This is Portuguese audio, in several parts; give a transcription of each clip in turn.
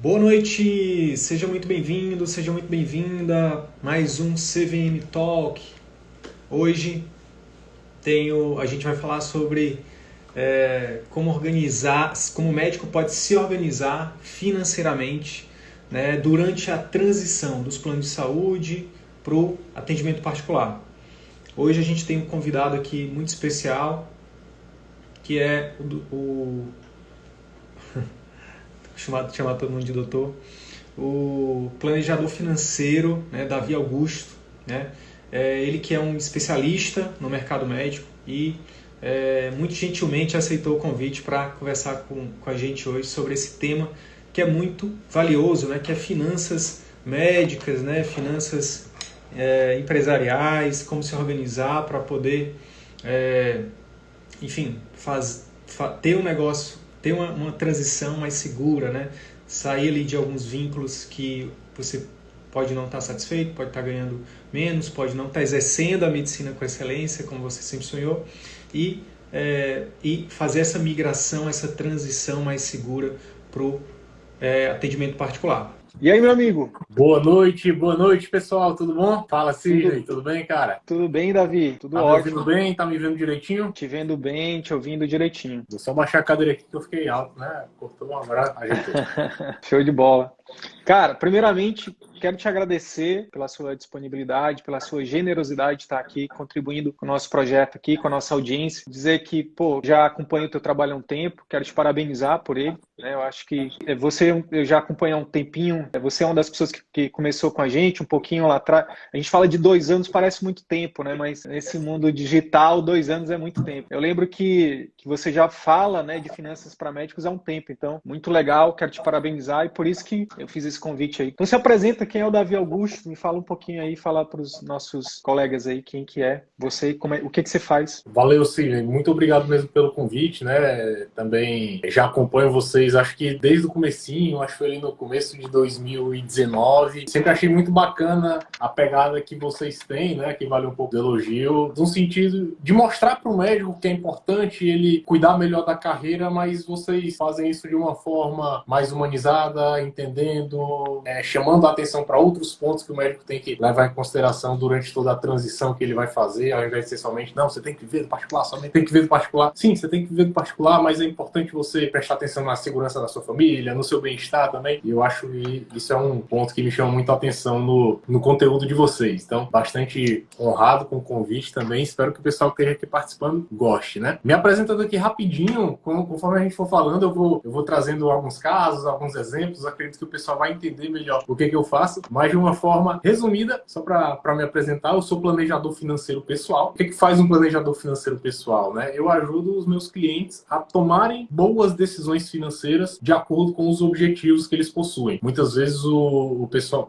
Boa noite, seja muito bem-vindo, seja muito bem-vinda a mais um CVM Talk. Hoje a gente vai falar sobre como organizar, como o médico pode se organizar financeiramente, né, durante a transição dos planos de saúde para o atendimento particular. Hoje a gente tem um convidado aqui muito especial, que é o chamar todo mundo de doutor, o planejador financeiro, né, Davi Augusto, né? Ele que é um especialista no mercado médico e muito gentilmente aceitou o convite para conversar com a gente hoje sobre esse tema que é muito valioso, né, que é finanças médicas, né, finanças empresariais, como se organizar para poder, enfim, ter um negócio, ter uma transição mais segura, né? Sair ali de alguns vínculos que você pode não estar satisfeito, pode estar ganhando menos, pode não estar exercendo a medicina com excelência, como você sempre sonhou, e fazer essa migração, essa transição mais segura para o atendimento particular. E aí, meu amigo? Boa noite, pessoal, tudo bom? Fala, Sidney, tudo bem, cara? Tudo bem, Davi? Tudo Tá ótimo. me ouvindo bem? Tá me vendo direitinho? Te vendo bem, te ouvindo direitinho. Vou só baixar a cadeira aqui que eu fiquei alto, né? Cortou uma hora, ajeitou. Show de bola. Cara, primeiramente, quero te agradecer pela sua disponibilidade, pela sua generosidade de estar aqui contribuindo com o nosso projeto aqui, com a nossa audiência. Dizer que, já acompanho o teu trabalho há um tempo, quero te parabenizar por ele, né? Eu acho que eu já acompanho há um tempinho, você é uma das pessoas que começou com a gente um pouquinho lá atrás. A gente fala de 2 anos, parece muito tempo, né? Mas nesse mundo digital, 2 anos é muito tempo. Eu lembro que você já fala, né, de finanças para médicos há um tempo, então, muito legal, quero te parabenizar e por isso que eu fiz esse convite aí. Então se apresenta, quem é o Davi Augusto? Me fala um pouquinho aí, fala para os nossos colegas aí quem que é você e o que você faz. Valeu, Sidney. Muito obrigado mesmo pelo convite, né? Também já acompanho vocês, acho que desde o comecinho, acho que foi ali no começo de 2019. Sempre achei muito bacana a pegada que vocês têm, né? Que vale um pouco do elogio, no sentido de mostrar para o médico que é importante ele cuidar melhor da carreira, mas vocês fazem isso de uma forma mais humanizada, entendendo, chamando a atenção para outros pontos que o médico tem que levar em consideração durante toda a transição que ele vai fazer, ao invés de ser somente, não, você tem que viver do particular, somente tem que viver do particular. Sim, você tem que viver do particular, mas é importante você prestar atenção na segurança da sua família, no seu bem-estar também. E eu acho que isso é um ponto que me chama muito a atenção no conteúdo de vocês. Então, bastante honrado com o convite também. Espero que o pessoal que esteja aqui participando goste, né? Me apresentando aqui rapidinho, conforme a gente for falando, eu vou trazendo alguns casos, alguns exemplos. Acredito que o pessoal vai entender melhor o que eu faço, mas de uma forma resumida, só para me apresentar, eu sou planejador financeiro pessoal. O que faz um planejador financeiro pessoal, né? Eu ajudo os meus clientes a tomarem boas decisões financeiras de acordo com os objetivos que eles possuem. Muitas vezes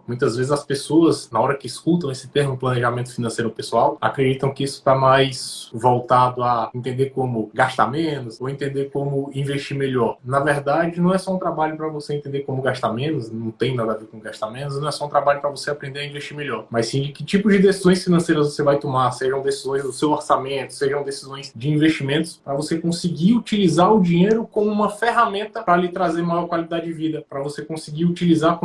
muitas vezes as pessoas, na hora que escutam esse termo planejamento financeiro pessoal, acreditam que isso está mais voltado a entender como gastar menos ou entender como investir melhor. Na verdade, não é só um trabalho para você entender como gastar menos, não tem nada a ver com gastar menos, não é só um trabalho para você aprender a investir melhor, mas sim de que tipo de decisões financeiras você vai tomar, sejam decisões do seu orçamento, sejam decisões de investimentos, para você conseguir utilizar o dinheiro como uma ferramenta para lhe trazer maior qualidade de vida, para você conseguir utilizar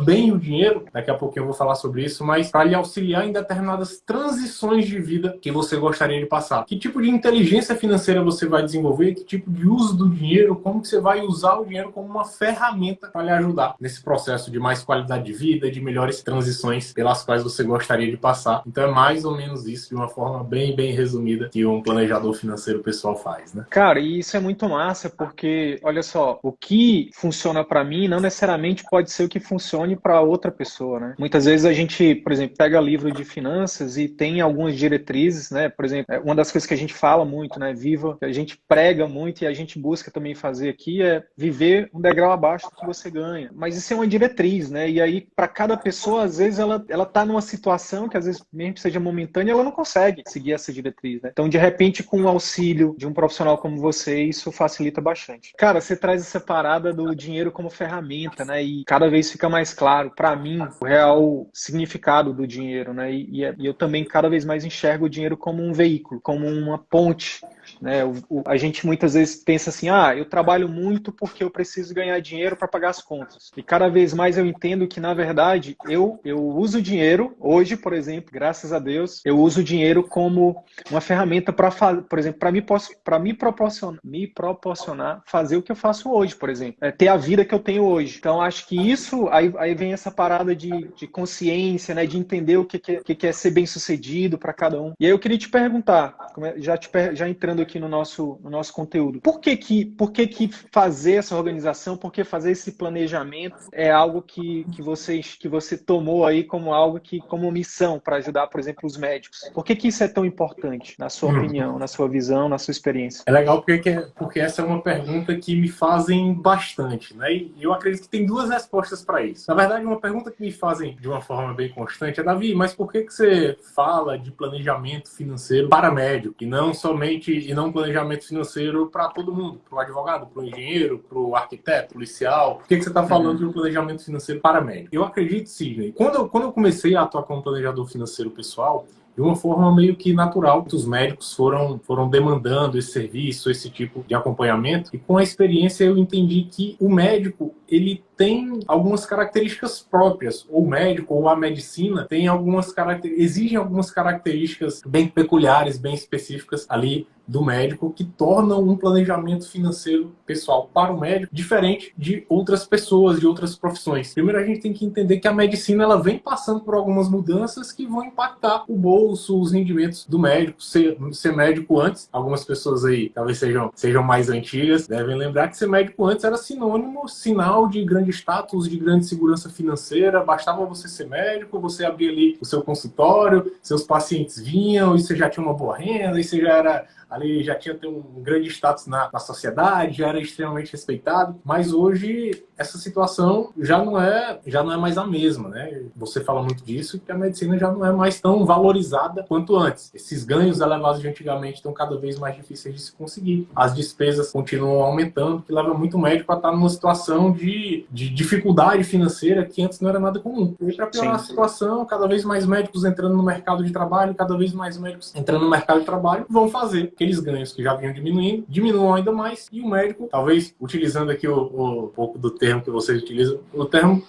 bem o dinheiro, daqui a pouco eu vou falar sobre isso, mas para lhe auxiliar em determinadas transições de vida que você gostaria de passar. Que tipo de inteligência financeira você vai desenvolver, que tipo de uso do dinheiro, como que você vai usar o dinheiro como uma ferramenta para lhe ajudar nesse processo de mais qualidade de vida, de melhores transições pelas quais você gostaria de passar. Então é mais ou menos isso, de uma forma bem resumida, que um planejador financeiro pessoal faz, né? Cara, e isso é muito massa, porque, olha só, o que funciona para mim não necessariamente pode ser o que funcione para outra pessoa, né? Muitas vezes a gente, por exemplo, pega livro de finanças e tem algumas diretrizes, né? Por exemplo, uma das coisas que a gente fala muito, né? Viva, que a gente prega muito e a gente busca também fazer aqui é viver um degrau abaixo do que você ganha. Mas isso é uma diretriz, né? E aí, para cada pessoa, às vezes ela tá numa situação que às vezes, mesmo que seja momentânea, ela não consegue seguir essa diretriz, né? Então, de repente, com o auxílio de um profissional como você, isso facilita bastante. Cara, você traz essa parada do dinheiro como ferramenta, né? E cada vez fica mais claro, para mim, o real significado do dinheiro, né? E eu também cada vez mais enxergo o dinheiro como um veículo, como uma ponte né? A gente muitas vezes pensa assim, eu trabalho muito porque eu preciso ganhar dinheiro para pagar as contas. E cada vez mais eu entendo que, na verdade, eu uso o dinheiro, hoje, por exemplo, graças a Deus, eu uso o dinheiro como uma ferramenta para, por exemplo, para me proporcionar fazer o que eu faço hoje, por exemplo, ter a vida que eu tenho hoje. Então, acho que isso, aí vem essa parada de consciência, né, de entender o que é ser bem-sucedido para cada um. E aí eu queria te perguntar, já entrando aqui no nosso conteúdo, por que fazer essa organização, por que fazer esse planejamento é algo que você tomou aí como algo como missão para ajudar, por exemplo, os médicos? Por que isso é tão importante, na sua opinião, na sua visão, na sua experiência? É legal porque essa é uma pergunta que me fazem bastante, né? E eu acredito que tem duas respostas para isso. Na verdade, uma pergunta que me fazem de uma forma bem constante é: Davi, mas por que você fala de planejamento financeiro para médico e não planejamento financeiro para todo mundo, para o advogado, para o engenheiro, para o arquiteto, policial? Por que você está falando de um planejamento financeiro para médico? Eu acredito, Sidney, quando eu comecei a atuar como planejador financeiro pessoal, de uma forma meio que natural, os médicos foram demandando esse serviço, esse tipo de acompanhamento, e com a experiência eu entendi que o médico, ele tem algumas características próprias, ou o médico ou a medicina exigem algumas características bem peculiares, bem específicas ali do médico, que tornam um planejamento financeiro pessoal para o médico diferente de outras pessoas, de outras profissões. Primeiro, a gente tem que entender que a medicina ela vem passando por algumas mudanças que vão impactar o bolso, os rendimentos do médico. Ser médico antes, algumas pessoas aí talvez sejam mais antigas, devem lembrar que ser médico antes era sinal de grande status, de grande segurança financeira. Bastava você ser médico, você abria ali o seu consultório, seus pacientes vinham e você já tinha uma boa renda, e você já tinha um grande status na sociedade, já era extremamente respeitado. Mas hoje essa situação já não é mais a mesma, né? Você fala muito disso, que a medicina já não é mais tão valorizada quanto antes. Esses ganhos elevados de antigamente estão cada vez mais difíceis de se conseguir. As despesas continuam aumentando, que leva muito médico a estar numa situação de dificuldade financeira que antes não era nada comum. E para piorar a situação, cada vez mais médicos entrando no mercado de trabalho, cada vez mais médicos entrando no mercado de trabalho, vão fazer aqueles ganhos que já vinham diminuindo, diminuam ainda mais, e o médico, talvez utilizando aqui um pouco do termo que vocês utilizam,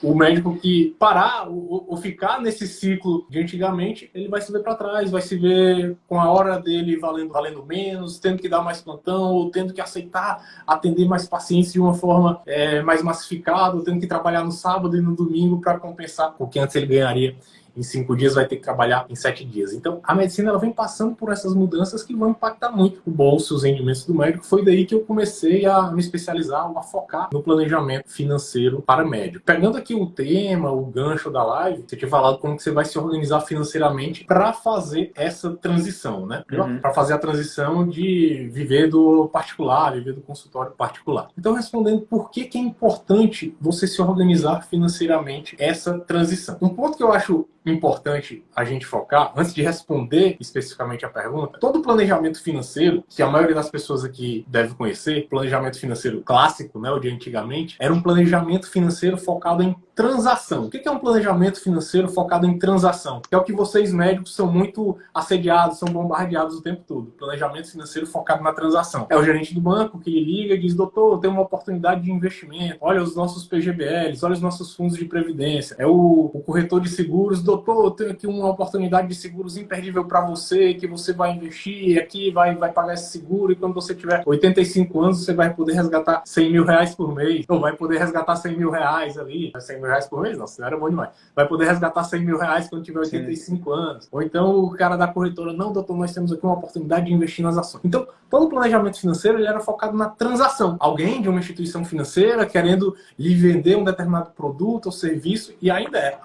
o médico que parar ou ficar nesse ciclo de antigamente, ele vai se ver para trás, vai se ver com a hora dele valendo menos, tendo que dar mais plantão, ou tendo que aceitar atender mais pacientes de uma forma mais massificada, ou tendo que trabalhar no sábado e no domingo para compensar o que antes ele ganharia em 5 dias, vai ter que trabalhar em 7 dias. Então, a medicina ela vem passando por essas mudanças que vão impactar muito o bolso, os rendimentos do médico. Foi daí que eu comecei a me especializar, a focar no planejamento financeiro para médico. Pegando aqui o tema, o gancho da live, você tinha falado como que você vai se organizar financeiramente para fazer essa transição, né? Para fazer a transição de viver do particular, viver do consultório particular. Então, respondendo por que é importante você se organizar financeiramente essa transição. Um ponto que eu acho importante a gente focar, antes de responder especificamente a pergunta, todo planejamento financeiro, que a maioria das pessoas aqui deve conhecer, planejamento financeiro clássico, né, o de antigamente, era um planejamento financeiro focado em transação. O que é um planejamento financeiro focado em transação? Que é o que vocês médicos são muito assediados, são bombardeados o tempo todo. Planejamento financeiro focado na transação. É o gerente do banco que liga e diz: doutor, eu tenho uma oportunidade de investimento, olha os nossos PGBLs, olha os nossos fundos de previdência. É o corretor de seguros: doutor, eu tenho aqui uma oportunidade de seguros imperdível para você, que você vai investir aqui, vai pagar esse seguro, e quando você tiver 85 anos, você vai poder resgatar 100 mil reais por mês, ou vai poder resgatar 100 mil reais ali, 100 mil reais por mês, não, senão era bom demais. Vai poder resgatar 100 mil reais quando tiver 85 anos. Ou então o cara da corretora: não, doutor, nós temos aqui uma oportunidade de investir nas ações. Então, todo o planejamento financeiro ele era focado na transação. Alguém de uma instituição financeira querendo lhe vender um determinado produto ou serviço, e ainda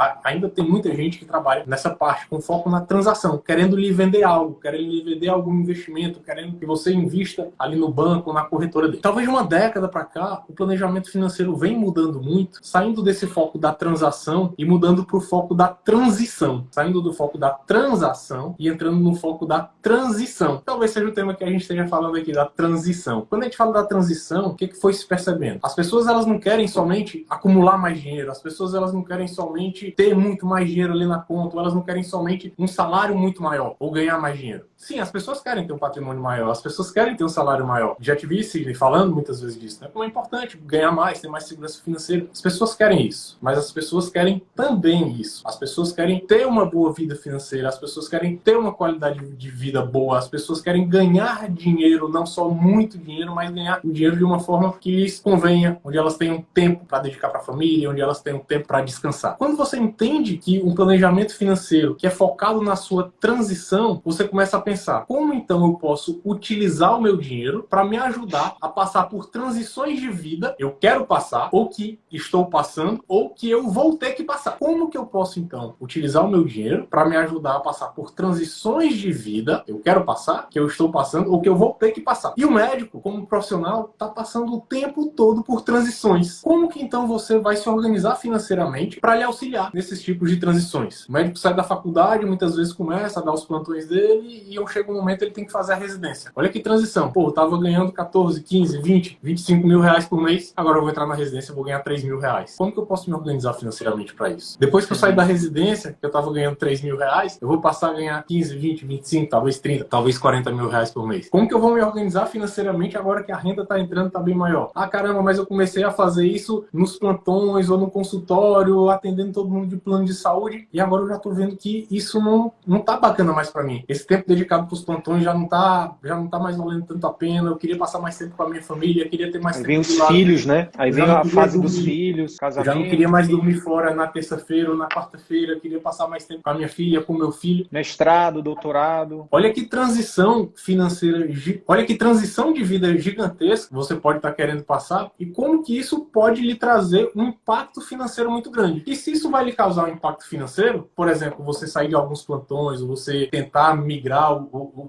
tem muita gente que trabalha nessa parte, com foco na transação, querendo lhe vender algo, querendo lhe vender algum investimento, querendo que você invista ali no banco ou na corretora dele. Talvez de uma década para cá, o planejamento financeiro vem mudando muito, saindo desse foco foco da transação e mudando para o foco da transição. Saindo do foco da transação e entrando no foco da transição. Talvez seja o tema que a gente esteja falando aqui, da transição. Quando a gente fala da transição, o que foi se percebendo? As pessoas, elas não querem somente acumular mais dinheiro. As pessoas, elas não querem somente ter muito mais dinheiro ali na conta. Ou elas não querem somente um salário muito maior ou ganhar mais dinheiro. Sim, as pessoas querem ter um patrimônio maior. As pessoas querem ter um salário maior. Já te vi, Sidney, falando muitas vezes disso, né? Como é importante ganhar mais, ter mais segurança financeira. As pessoas querem isso. Mas as pessoas querem também isso. As pessoas querem ter uma boa vida financeira. As pessoas querem ter uma qualidade de vida boa. As pessoas querem ganhar dinheiro, não só muito dinheiro, mas ganhar o dinheiro de uma forma que lhes convenha, onde elas tenham tempo para dedicar para a família, onde elas tenham tempo para descansar. Quando você entende que um planejamento financeiro que é focado na sua transição, você começa a pensar, como então eu posso utilizar o meu dinheiro para me ajudar a passar por transições de vida, eu quero passar, ou que estou passando, ou que eu vou ter que passar. Como que eu posso então utilizar o meu dinheiro para me ajudar a passar por transições de vida, eu quero passar, que eu estou passando, ou que eu vou ter que passar. E o médico, como profissional, está passando o tempo todo por transições. Como que então você vai se organizar financeiramente para lhe auxiliar nesses tipos de transições? O médico sai da faculdade, muitas vezes começa a dar os plantões dele e chega um momento ele tem que fazer a residência. Olha que transição. Pô, eu tava ganhando 14, 15, 20, 25 mil reais por mês, agora eu vou entrar na residência e vou ganhar 3 mil reais. Como que eu posso me organizar financeiramente para isso? Depois que eu sair da residência, que eu tava ganhando 3 mil reais, eu vou passar a ganhar 15, 20, 25, talvez 30, talvez 40 mil reais por mês. Como que eu vou me organizar financeiramente agora que a renda tá entrando, tá bem maior? Ah, caramba, mas eu comecei a fazer isso nos plantões ou no consultório, atendendo todo mundo de plano de saúde, e agora eu já tô vendo que isso não tá bacana mais para mim. Esse tempo dedicado pros plantões já não tá mais valendo tanto a pena. Eu queria passar mais tempo com a minha família, queria ter mais Aí tempo vem os de lado. filhos, né? Aí vem a fase dos filhos, Eu casamento. já não queria mais dormir fora na terça-feira ou na quarta-feira. Eu queria passar mais tempo com a minha filha, com o meu filho. Mestrado, doutorado. Olha que transição financeira, olha que transição de vida gigantesca você pode estar querendo passar e como que isso pode lhe trazer um impacto financeiro muito grande. E se isso vai lhe causar um impacto financeiro, por exemplo, você sair de alguns plantões, ou você tentar migrar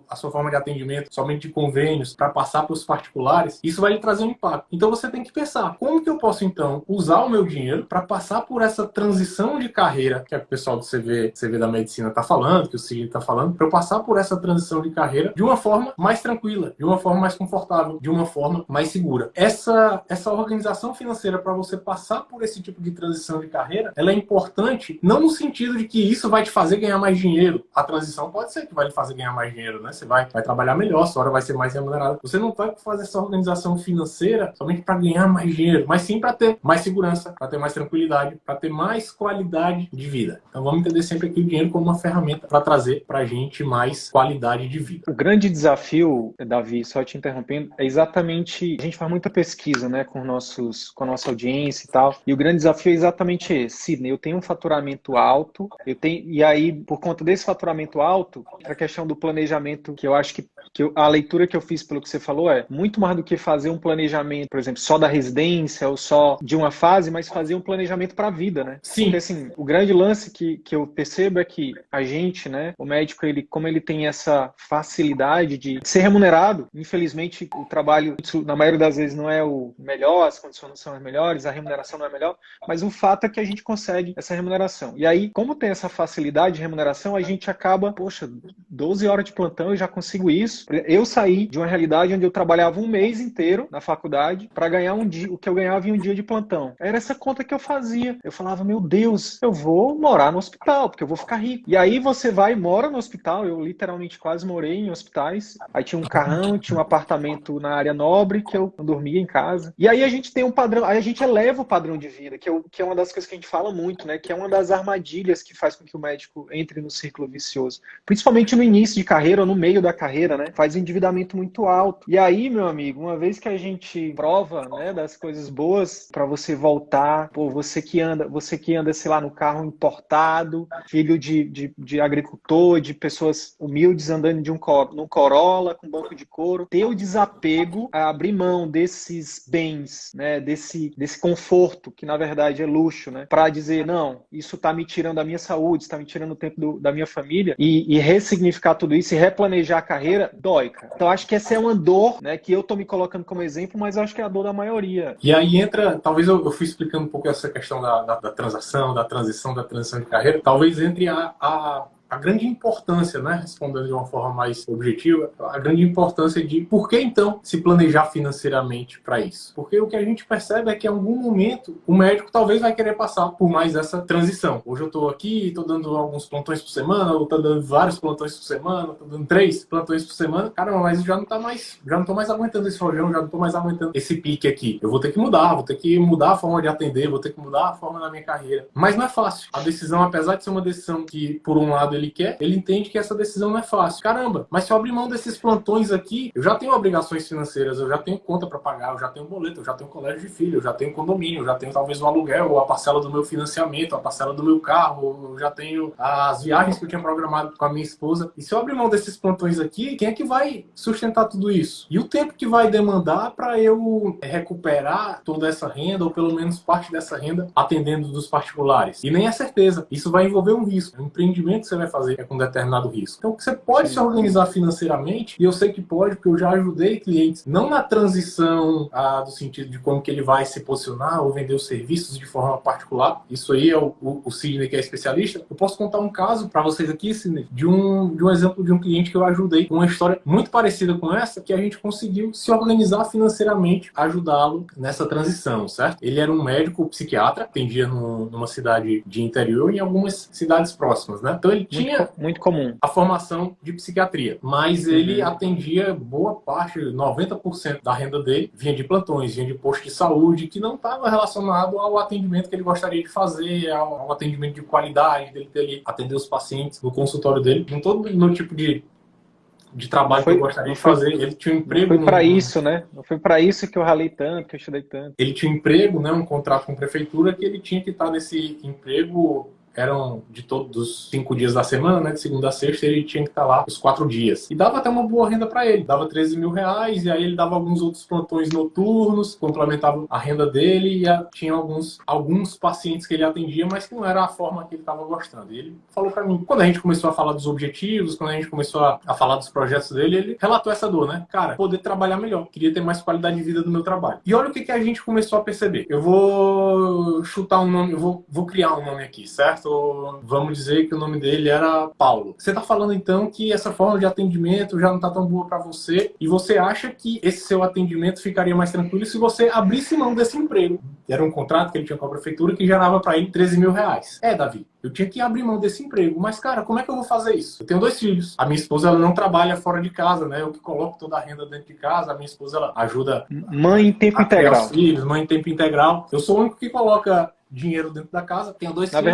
a sua forma de atendimento somente de convênios para passar para os particulares, isso vai lhe trazer um impacto. Então você tem que pensar, como que eu posso então usar o meu dinheiro para passar por essa transição de carreira, que é o pessoal do CV da medicina está falando, que o Cid está falando, para eu passar por essa transição de carreira de uma forma mais tranquila, de uma forma mais confortável, de uma forma mais segura. Essa organização financeira para você passar por esse tipo de transição de carreira, ela é importante não no sentido de que isso vai te fazer ganhar mais dinheiro. A transição pode ser que vai lhe fazer ganhar mais dinheiro, né? Você vai trabalhar melhor, sua hora vai ser mais remunerada. Você não vai fazer essa organização financeira somente para ganhar mais dinheiro, mas sim para ter mais segurança, para ter mais tranquilidade, para ter mais qualidade de vida. Então vamos entender sempre aqui o dinheiro como uma ferramenta para trazer para a gente mais qualidade de vida. O grande desafio, Davi, só te interrompendo, é exatamente, a gente faz muita pesquisa, né, com a nossa audiência e tal, e o grande desafio é exatamente esse. Sidney, eu tenho um faturamento alto, e aí, por conta desse faturamento alto, a questão do planejamento, que eu acho que a leitura que eu fiz pelo que você falou é muito mais do que fazer um planejamento, por exemplo, só da residência ou só de uma fase, mas fazer um planejamento para a vida, né? Sim. Porque, assim, o grande lance que eu percebo é que a gente, né, o médico, como ele tem essa facilidade de ser remunerado, infelizmente o trabalho, na maioria das vezes, não é o melhor, as condições não são as melhores, a remuneração não é melhor, mas o fato é que a gente consegue essa remuneração. E aí, como tem essa facilidade de remuneração, a gente acaba, poxa, 12 horas de plantão eu já consigo isso. Eu saí de uma realidade onde eu trabalhava um mês inteiro na faculdade para ganhar um dia, o que eu ganhava em um dia de plantão. Era essa conta que eu fazia. Eu falava, meu Deus, eu vou morar no hospital, porque eu vou ficar rico. E aí você vai e mora no hospital, eu literalmente quase morei em hospitais. Aí tinha um carrão, tinha um apartamento na área nobre, que eu dormia em casa. E aí a gente tem um padrão, aí a gente eleva o padrão de vida, que é uma das coisas que a gente fala muito, né? Que é uma das armadilhas que faz com que o médico entre no círculo vicioso. Principalmente no início de carreira ou no meio da carreira, né? Faz um endividamento muito alto. E aí, meu amigo, uma vez que a gente prova, né, das coisas boas para você voltar, pô, você que anda, sei lá, no carro importado, filho de agricultor, de pessoas humildes andando num Corolla com banco de couro, ter o desapego a abrir mão desses bens, né, desse conforto, que na verdade é luxo, né, para dizer, não, isso tá me tirando a minha saúde, está me tirando o tempo da minha família, e ressignificar tudo isso e replanejar a carreira, dói, cara. Então acho que essa é uma dor, né, que eu tô me colocando como exemplo, mas eu acho que é a dor da maioria. E aí entra, talvez eu fui explicando um pouco essa questão da transação, da transição de carreira, talvez entre a grande importância, né, respondendo de uma forma mais objetiva, a grande importância de por que então se planejar financeiramente para isso? Porque o que a gente percebe é que em algum momento o médico talvez vai querer passar por mais essa transição. Hoje eu estou aqui, estou dando alguns plantões por semana, ou estou dando vários plantões por semana, estou dando 3 plantões por semana. Caramba, mas já não tô mais aguentando esse rojão, já não estou mais aguentando esse pique aqui. Eu vou ter que mudar a forma de atender, vou ter que mudar a forma da minha carreira. Mas não é fácil. A decisão, apesar de ser uma decisão que, por um lado, ele quer, ele entende que essa decisão não é fácil. Caramba, mas se eu abrir mão desses plantões aqui, eu já tenho obrigações financeiras, eu já tenho conta para pagar, eu já tenho boleto, eu já tenho colégio de filho, eu já tenho condomínio, eu já tenho talvez o aluguel, ou a parcela do meu financiamento, a parcela do meu carro, eu já tenho as viagens que eu tinha programado com a minha esposa. E se eu abrir mão desses plantões aqui, quem é que vai sustentar tudo isso? E o tempo que vai demandar para eu recuperar toda essa renda, ou pelo menos parte dessa renda, atendendo dos particulares? E nem é certeza. Isso vai envolver um risco. O empreendimento que você vai fazer é com determinado risco. Então, você pode se organizar financeiramente, e eu sei que pode, porque eu já ajudei clientes, não na transição do sentido de como que ele vai se posicionar ou vender os serviços de forma particular. Isso aí é o Sidney, que é especialista. Eu posso contar um caso para vocês aqui, Sidney, de um exemplo de um cliente que eu ajudei, uma história muito parecida com essa, que a gente conseguiu se organizar financeiramente, ajudá-lo nessa transição, certo? Ele era um médico psiquiatra, atendia numa cidade de interior e em algumas cidades próximas, né? Então ele tinha muito comum a formação de psiquiatria, mas ele atendia boa parte, 90% da renda dele vinha de plantões, vinha de posto de saúde, que não estava relacionado ao atendimento que ele gostaria de fazer, ao atendimento de qualidade dele, dele atender os pacientes no consultório dele, não todo no tipo de trabalho que eu gostaria de fazer. Ele tinha um emprego. Não foi para isso, né? Não foi para isso que eu ralei tanto, que eu estudei tanto. Ele tinha um emprego, né? Um contrato com a prefeitura, que ele tinha que estar nesse emprego. Eram de todos os 5 dias da semana, né? De segunda a sexta, ele tinha que estar lá os 4 dias. E dava até uma boa renda para ele. Dava 13 mil reais, e aí ele dava alguns outros plantões noturnos, complementava a renda dele, e tinha alguns pacientes que ele atendia, mas que não era a forma que ele estava gostando. E ele falou para mim, quando a gente começou a falar dos objetivos, quando a gente começou a falar dos projetos dele, ele relatou essa dor, né? Cara, poder trabalhar melhor. Queria ter mais qualidade de vida do meu trabalho. E olha o que a gente começou a perceber. Eu vou chutar um nome, eu vou criar um nome aqui, certo? Vamos dizer que o nome dele era Paulo. Você está falando então que essa forma de atendimento já não está tão boa para você, e você acha que esse seu atendimento ficaria mais tranquilo se você abrisse mão desse emprego. Era um contrato que ele tinha com a prefeitura que gerava para ele 13 mil reais. Davi, eu tinha que abrir mão desse emprego, mas cara, como é que eu vou fazer isso? Eu tenho 2 filhos. A minha esposa, ela não trabalha fora de casa, né? Eu que coloco toda a renda dentro de casa. A minha esposa, ela ajuda mãe em tempo integral. Os filhos, mãe em tempo integral. Eu sou o único que coloca dinheiro dentro da casa, tenho 2 filhos.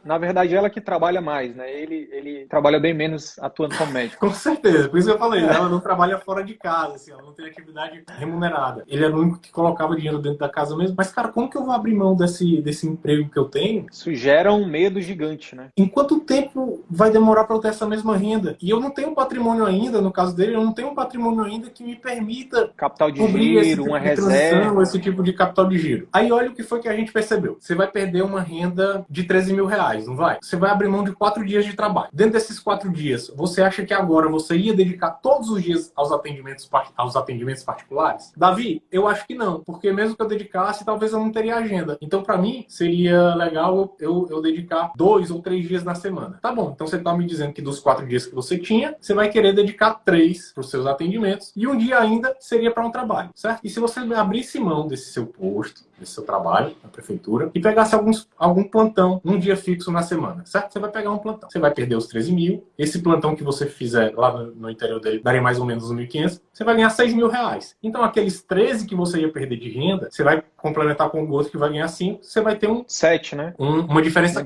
Na verdade, ela que trabalha mais, né? Ele trabalha bem menos atuando como médico. Com certeza, por isso que eu falei, ela não trabalha fora de casa, assim, ela não tem atividade remunerada. Ele era o único que colocava dinheiro dentro da casa mesmo. Mas, cara, como que eu vou abrir mão desse emprego que eu tenho? Isso gera um medo gigante, né? Em quanto tempo vai demorar para eu ter essa mesma renda? E eu não tenho patrimônio ainda, no caso dele, eu não tenho um patrimônio ainda que me permita capital de giro, uma reserva, esse tipo de capital de giro. Aí olha o que foi que a gente percebeu. Você vai perder uma renda de 13 mil reais, não vai? Você vai abrir mão de 4 dias de trabalho. Dentro desses 4 dias, você acha que agora você ia dedicar todos os dias aos atendimentos particulares? Davi, eu acho que não, porque mesmo que eu dedicasse, talvez eu não teria agenda. Então, para mim, seria legal eu dedicar 2 ou 3 dias na semana. Tá bom, então você tá me dizendo que dos 4 dias que você tinha, você vai querer dedicar 3 para os seus atendimentos, e um dia ainda seria para um trabalho, certo? E se você abrisse mão desse seu posto, desse seu trabalho na prefeitura, e pegasse algum plantão, um dia fixo na semana, certo? Você vai pegar um plantão. Você vai perder os 13 mil. Esse plantão que você fizer lá no interior dele daria mais ou menos os 1.500. Você vai ganhar 6 mil reais. Então, aqueles 13 que você ia perder de renda, você vai complementar com o outro que vai ganhar 5. Você vai ter 7, né? Uma diferença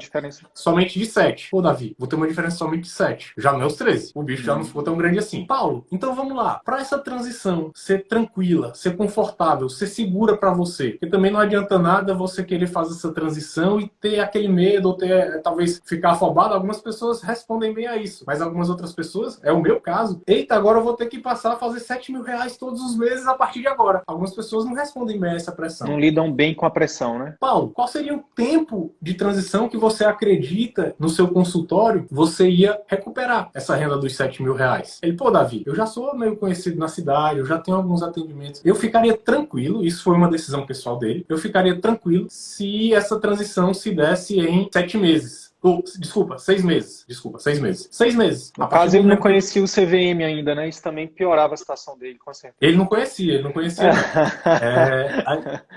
somente de 7. Pô, Davi, vou ter uma diferença somente de 7. Já não é os 13. O bicho já não ficou tão grande assim. Paulo, então vamos lá. Para essa transição ser tranquila, ser confortável, ser segura para você, porque também não não adianta nada você querer fazer essa transição e ter aquele medo, ou ter, talvez ficar afobado. Algumas pessoas respondem bem a isso, mas algumas outras pessoas, é o meu caso, eita, agora eu vou ter que passar a fazer 7 mil reais todos os meses a partir de agora. Algumas pessoas não respondem bem a essa pressão. Não lidam bem com a pressão, né? Paulo, qual seria o tempo de transição que você acredita no seu consultório você ia recuperar essa renda dos 7 mil reais? Ele, pô, Davi, eu já sou meio conhecido na cidade, eu já tenho alguns atendimentos. Eu ficaria tranquilo, isso foi uma decisão pessoal dele, eu ficaria tranquilo se essa transição se desse em 7 meses. Desculpa, 6 meses. Desculpa, 6 meses. 6 meses. No caso, ele não conhecia o CVM ainda, né? Isso também piorava a situação dele, com certeza. Ele não conhecia.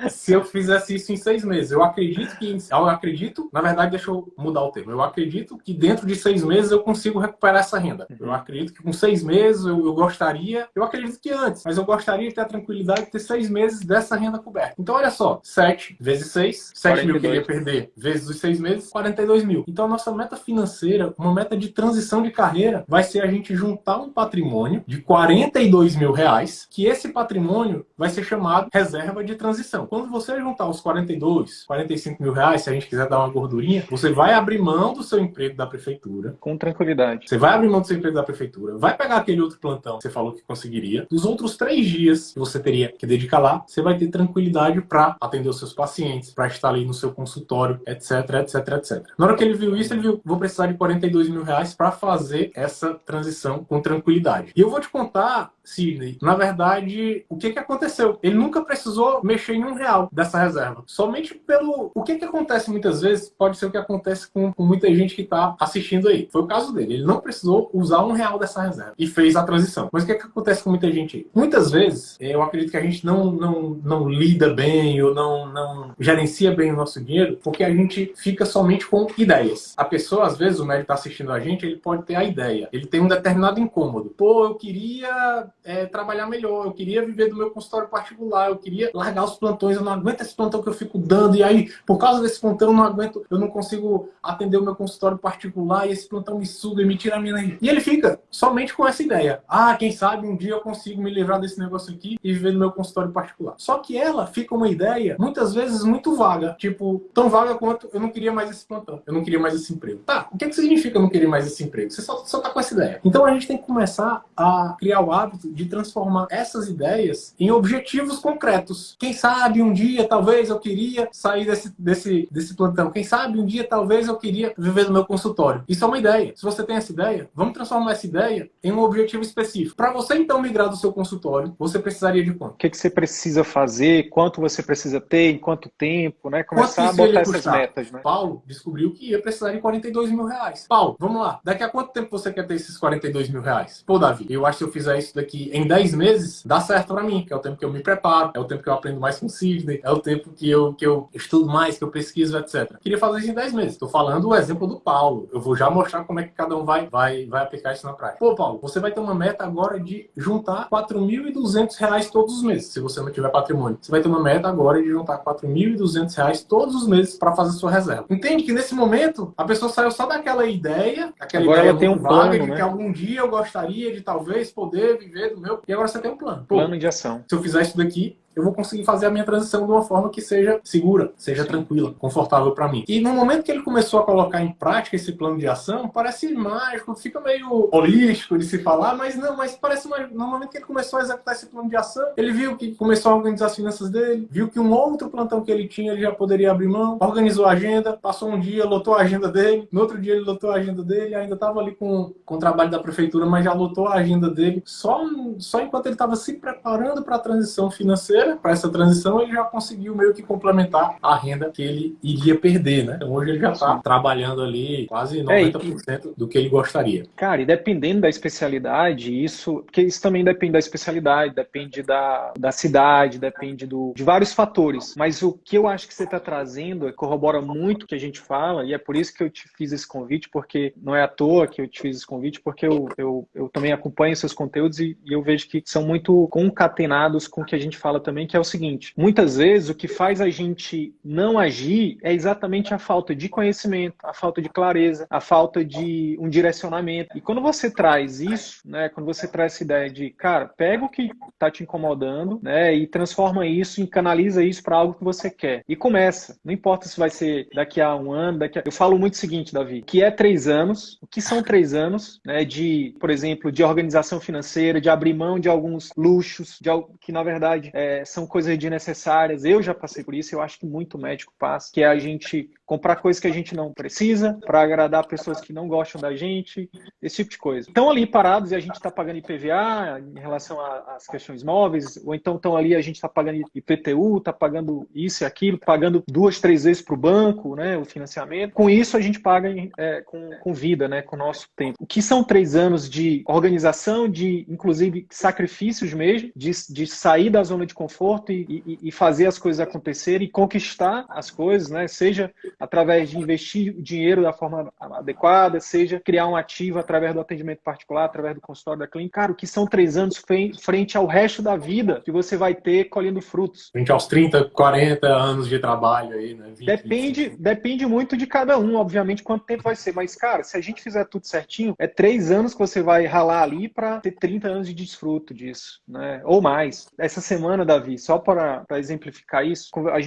Se eu fizesse isso em 6 meses, eu acredito, na verdade, deixa eu mudar o termo. Eu acredito que dentro de 6 meses eu consigo recuperar essa renda. Eu acredito que com 6 meses eu gostaria, eu acredito que antes, mas eu gostaria de ter a tranquilidade de ter 6 meses dessa renda coberta. Então, olha só, 7 vezes 6, 7 mil que ele ia perder, vezes os 6 meses, 42 mil. Então, a nossa meta financeira, uma meta de transição de carreira, vai ser a gente juntar um patrimônio de 42 mil reais, que esse patrimônio vai ser chamado reserva de transição. Quando você juntar os 42, 45 mil reais, se a gente quiser dar uma gordurinha, você vai abrir mão do seu emprego da prefeitura. Com tranquilidade. Você vai abrir mão do seu emprego da prefeitura, vai pegar aquele outro plantão que você falou que conseguiria. Dos outros 3 dias que você teria que dedicar lá, você vai ter tranquilidade para atender os seus pacientes, para estar ali no seu consultório, etc, etc, etc. Na hora que ele viu isso, ele viu, vou precisar de 42 mil reais para fazer essa transição com tranquilidade. E eu vou te contar, Sidney, na verdade, o que aconteceu? Ele nunca precisou mexer em R$1 dessa reserva. Somente pelo... O que acontece muitas vezes, pode ser o que acontece com muita gente que está assistindo aí. Foi o caso dele. Ele não precisou usar R$1 dessa reserva e fez a transição. Mas o que acontece com muita gente aí? Muitas vezes, eu acredito que a gente não lida bem ou não gerencia bem o nosso dinheiro porque a gente fica somente com ideias. A pessoa, às vezes, o médico está assistindo a gente, ele pode ter a ideia. Ele tem um determinado incômodo. Pô, eu queria trabalhar melhor, eu queria viver do meu consultório particular, eu queria largar os plantões, eu não aguento esse plantão que eu fico dando, e aí, por causa desse plantão, eu não aguento, eu não consigo atender o meu consultório particular, e esse plantão me suga e me tira a minha energia. E ele fica somente com essa ideia. Ah, quem sabe um dia eu consigo me livrar desse negócio aqui e viver no meu consultório particular. Só que ela fica uma ideia, muitas vezes, muito vaga. Tipo, tão vaga quanto eu não queria mais esse plantão, eu não queria mais esse emprego. Tá, o que significa eu não querer mais esse emprego? Você só tá com essa ideia. Então a gente tem que começar a criar o hábito de transformar essas ideias em objetivos concretos. Quem sabe um dia, talvez, eu queria sair desse plantão. Quem sabe um dia, talvez, eu queria viver no meu consultório. Isso é uma ideia. Se você tem essa ideia, vamos transformar essa ideia em um objetivo específico. Para você, então, migrar do seu consultório, você precisaria de quanto? O que você precisa fazer? Quanto você precisa ter? Em quanto tempo? Né? Começar a botar essas metas. Né? Paulo descobriu que ia precisar de 42 mil reais. Paulo, vamos lá. Daqui a quanto tempo você quer ter esses 42 mil reais? Pô, Davi, eu acho que se eu fizer isso daqui em 10 meses, dá certo pra mim, que é o tempo que eu me preparo, é o tempo que eu aprendo mais com o Sidney, é o tempo que eu estudo mais, que eu pesquiso, etc. Queria fazer isso em 10 meses. Tô falando o exemplo do Paulo. Eu vou já mostrar como é que cada um vai aplicar isso na prática. Pô, Paulo, você vai ter uma meta agora de juntar R$4.200 todos os meses, se você não tiver patrimônio. Você vai ter uma meta agora de juntar R$4.200 todos os meses para fazer sua reserva. Entende que nesse momento a pessoa saiu só daquela ideia, agora ela tem um plano, de né? que algum dia eu gostaria de talvez poder viver do meu... E agora você tem um plano. Pô, plano de ação. Se eu fizer isso daqui, eu vou conseguir fazer a minha transição de uma forma que seja segura, seja tranquila, confortável para mim. E no momento que ele começou a colocar em prática esse plano de ação, parece mágico, fica meio holístico de se falar, mas não, mas parece mágico. No momento que ele começou a executar esse plano de ação, ele viu que começou a organizar as finanças dele, viu que um outro plantão que ele tinha, ele já poderia abrir mão, organizou a agenda, passou um dia, lotou a agenda dele, no outro dia ele lotou a agenda dele, ainda estava ali com o trabalho da prefeitura, mas já lotou a agenda dele, só enquanto ele estava se preparando para a transição financeira, para essa transição, ele já conseguiu meio que complementar a renda que ele iria perder, né? Então hoje ele já está trabalhando ali quase 90% do que ele gostaria. Cara, e dependendo da especialidade, porque isso também depende da especialidade, depende da cidade, depende de vários fatores. Mas o que eu acho que você está trazendo corrobora muito o que a gente fala, e é por isso que eu te fiz esse convite, porque não é à toa que eu te fiz esse convite, porque eu também acompanho seus conteúdos e eu vejo que são muito concatenados com o que a gente fala também também, que é o seguinte: muitas vezes o que faz a gente não agir é exatamente a falta de conhecimento, a falta de clareza, a falta de um direcionamento. E quando você traz isso, né, quando você traz essa ideia de, cara, pega o que está te incomodando, né, e transforma isso, e canaliza isso para algo que você quer. E começa. Não importa se vai ser daqui a um ano, Eu falo muito o seguinte, Davi, que é 3 anos, o que são 3 anos, né, de, por exemplo, de organização financeira, de abrir mão de alguns luxos, que na verdade são coisas desnecessárias. Eu já passei por isso, eu acho que muito médico passa, que é a gente comprar coisas que a gente não precisa para agradar pessoas que não gostam da gente, esse tipo de coisa. Estão ali parados e a gente está pagando IPVA em relação às questões móveis, ou então estão ali, a gente está pagando IPTU, está pagando isso e aquilo, pagando 2, 3 vezes para o banco, né, o financiamento. Com isso a gente paga com vida, né, com o nosso tempo. O que são 3 anos de organização, de inclusive sacrifícios mesmo, de sair da zona de conforto e fazer as coisas acontecerem e conquistar as coisas, né, seja através de investir o dinheiro da forma adequada, seja criar um ativo através do atendimento particular, através do consultório da clínica. Cara, o que são 3 anos frente ao resto da vida que você vai ter colhendo frutos? Frente aos 30, 40 anos de trabalho aí, né? 20, depende muito de cada um, obviamente, quanto tempo vai ser. Mas, cara, se a gente fizer tudo certinho, é 3 anos que você vai ralar ali para ter 30 anos de desfruto disso, né? Ou mais. Essa semana, Davi, só para exemplificar isso, a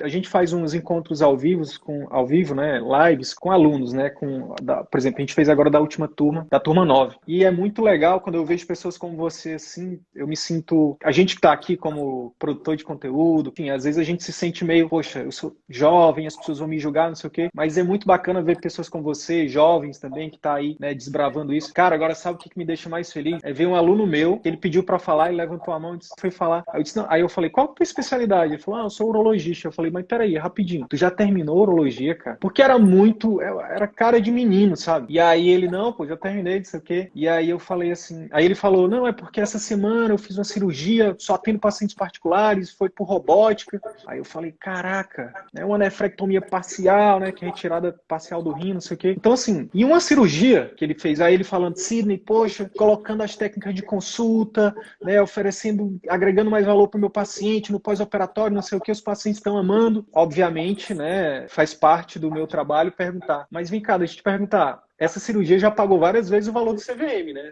gente faz uns encontros ao vivo, né? Lives com alunos, né? Por exemplo, a gente fez agora da última turma, da turma 9. E é muito legal quando eu vejo pessoas como você, assim, eu me sinto... A gente que está aqui como produtor de conteúdo, enfim, às vezes a gente se sente meio, poxa, eu sou jovem, as pessoas vão me julgar, não sei o quê, mas é muito bacana ver pessoas como você, jovens também, que tá aí, né, desbravando isso. Cara, agora sabe o que me deixa mais feliz? É ver um aluno meu, que ele pediu para falar, ele levantou a mão e foi falar. Aí eu disse, não. Aí eu falei, qual é a tua especialidade? Ele falou, eu sou urologista. Eu falei, mas peraí, rapidinho, tu já terminou urologia, cara? Porque era cara de menino, sabe? E aí ele, não, pô, já terminei, não sei o quê. E aí eu falei assim, aí ele falou, não, é porque essa semana eu fiz uma cirurgia, só atendo pacientes particulares, foi por robótica. Aí eu falei, caraca, né, uma nefrectomia parcial, né, que é retirada parcial do rim, não sei o quê. Então, assim, e uma cirurgia que ele fez, aí ele falando, Sidney, poxa, colocando as técnicas de consulta, né, oferecendo, agregando mais valor para o meu paciente no pós-operatório, não sei o que, os pacientes estão amando. Obviamente, né, faz parte do meu trabalho perguntar. Mas vem cá, deixa eu te perguntar. Essa cirurgia já pagou várias vezes o valor do CVM, né?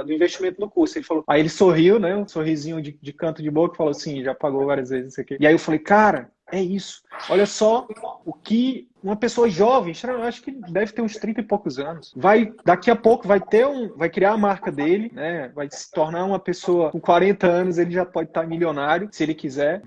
Do investimento no curso. Ele falou, aí ele sorriu, né? Um sorrisinho de canto de boca, e falou assim, já pagou várias vezes isso aqui. E aí eu falei, cara, é isso. Olha só o que uma pessoa jovem, eu acho que deve ter uns 30 e poucos anos, daqui a pouco vai criar a marca dele, né? Vai se tornar uma pessoa com 40 anos, ele já pode estar milionário, se ele quiser,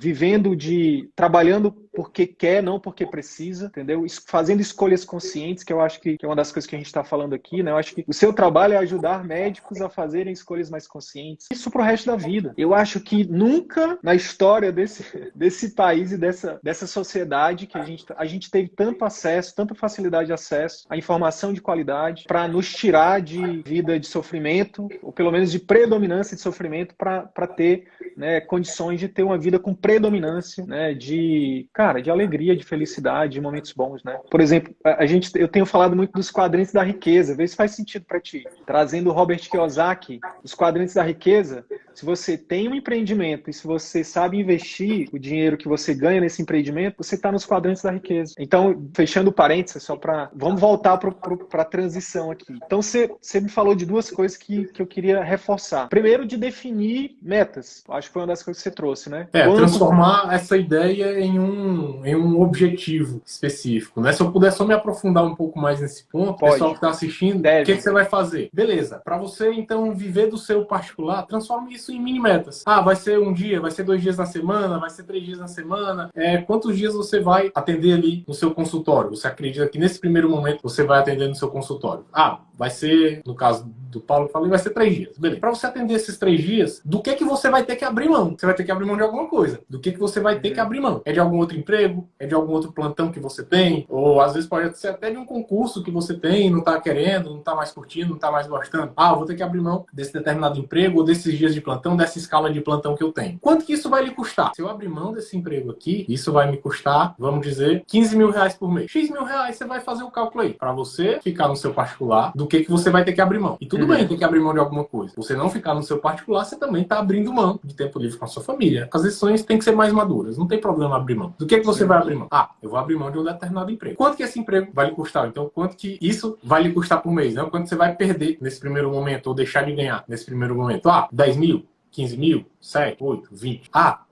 trabalhando porque quer, não porque precisa, entendeu? Fazendo escolhas conscientes, que eu acho que é uma das coisas que a gente está falando aqui, né? Eu acho que o seu trabalho é ajudar médicos a fazerem escolhas mais conscientes. Isso pro resto da vida. Eu acho que nunca na história desse país e dessa sociedade que a gente teve tanto acesso, tanta facilidade de acesso à informação de qualidade para nos tirar de vida de sofrimento, ou pelo menos de predominância de sofrimento, para ter, né, condições de ter uma vida com predominância, né, de alegria, de felicidade, de momentos bons, né? Por exemplo, eu tenho falado muito dos quadrantes da riqueza, vê se faz sentido para ti. Trazendo o Robert Kiyosaki, os quadrantes da riqueza, se você tem um empreendimento e se você sabe investir o dinheiro que você ganha nesse empreendimento, você está nos quadrantes da riqueza. Então, fechando parênteses, vamos voltar para a transição aqui. Então, você me falou de 2 coisas que eu queria reforçar. Primeiro, de definir metas. Acho que foi uma das coisas que você trouxe, né? Transformar essa ideia em um objetivo específico, né? Se eu puder só me aprofundar um pouco mais nesse ponto, o pessoal que está assistindo, o que você vai fazer? Beleza, para você, então, viver do seu particular, transforme isso em mini metas. Vai ser um dia, vai ser 2 dias na semana, vai ser 3 dias na semana. Quantos dias você vai atender ali no seu consultório? Você acredita que nesse primeiro momento você vai atender no seu consultório? Vai ser, no caso do Paulo, eu falei, vai ser 3 dias. Beleza. Para você atender esses 3 dias, do que você vai ter que abrir mão? Você vai ter que abrir mão de alguma coisa. Do que você vai ter que abrir mão? É de algum outro emprego? É de algum outro plantão que você tem? Ou às vezes pode ser até de um concurso que você tem, não está querendo, não está mais curtindo, não está mais gostando. Eu vou ter que abrir mão desse determinado emprego ou desses dias de plantão, dessa escala de plantão que eu tenho. Quanto que isso vai lhe custar? Se eu abrir mão desse emprego aqui, isso vai me custar, vamos dizer, 15 mil reais por mês. X mil reais, você vai fazer o cálculo aí. Para você ficar no seu particular, do que você vai ter que abrir mão. E tudo Tudo bem, tem que abrir mão de alguma coisa. Você não ficar no seu particular, você também está abrindo mão de tempo livre com a sua família. As decisões têm que ser mais maduras. Não tem problema abrir mão. Do que você vai abrir mão? Ah, eu vou abrir mão de um determinado emprego. Quanto que esse emprego vai lhe custar? Então, quanto que isso vai lhe custar por mês? Não? Quanto você vai perder nesse primeiro momento ou deixar de ganhar nesse primeiro momento? Ah, 10 mil? 15 mil, 7, 8, 20. Ah,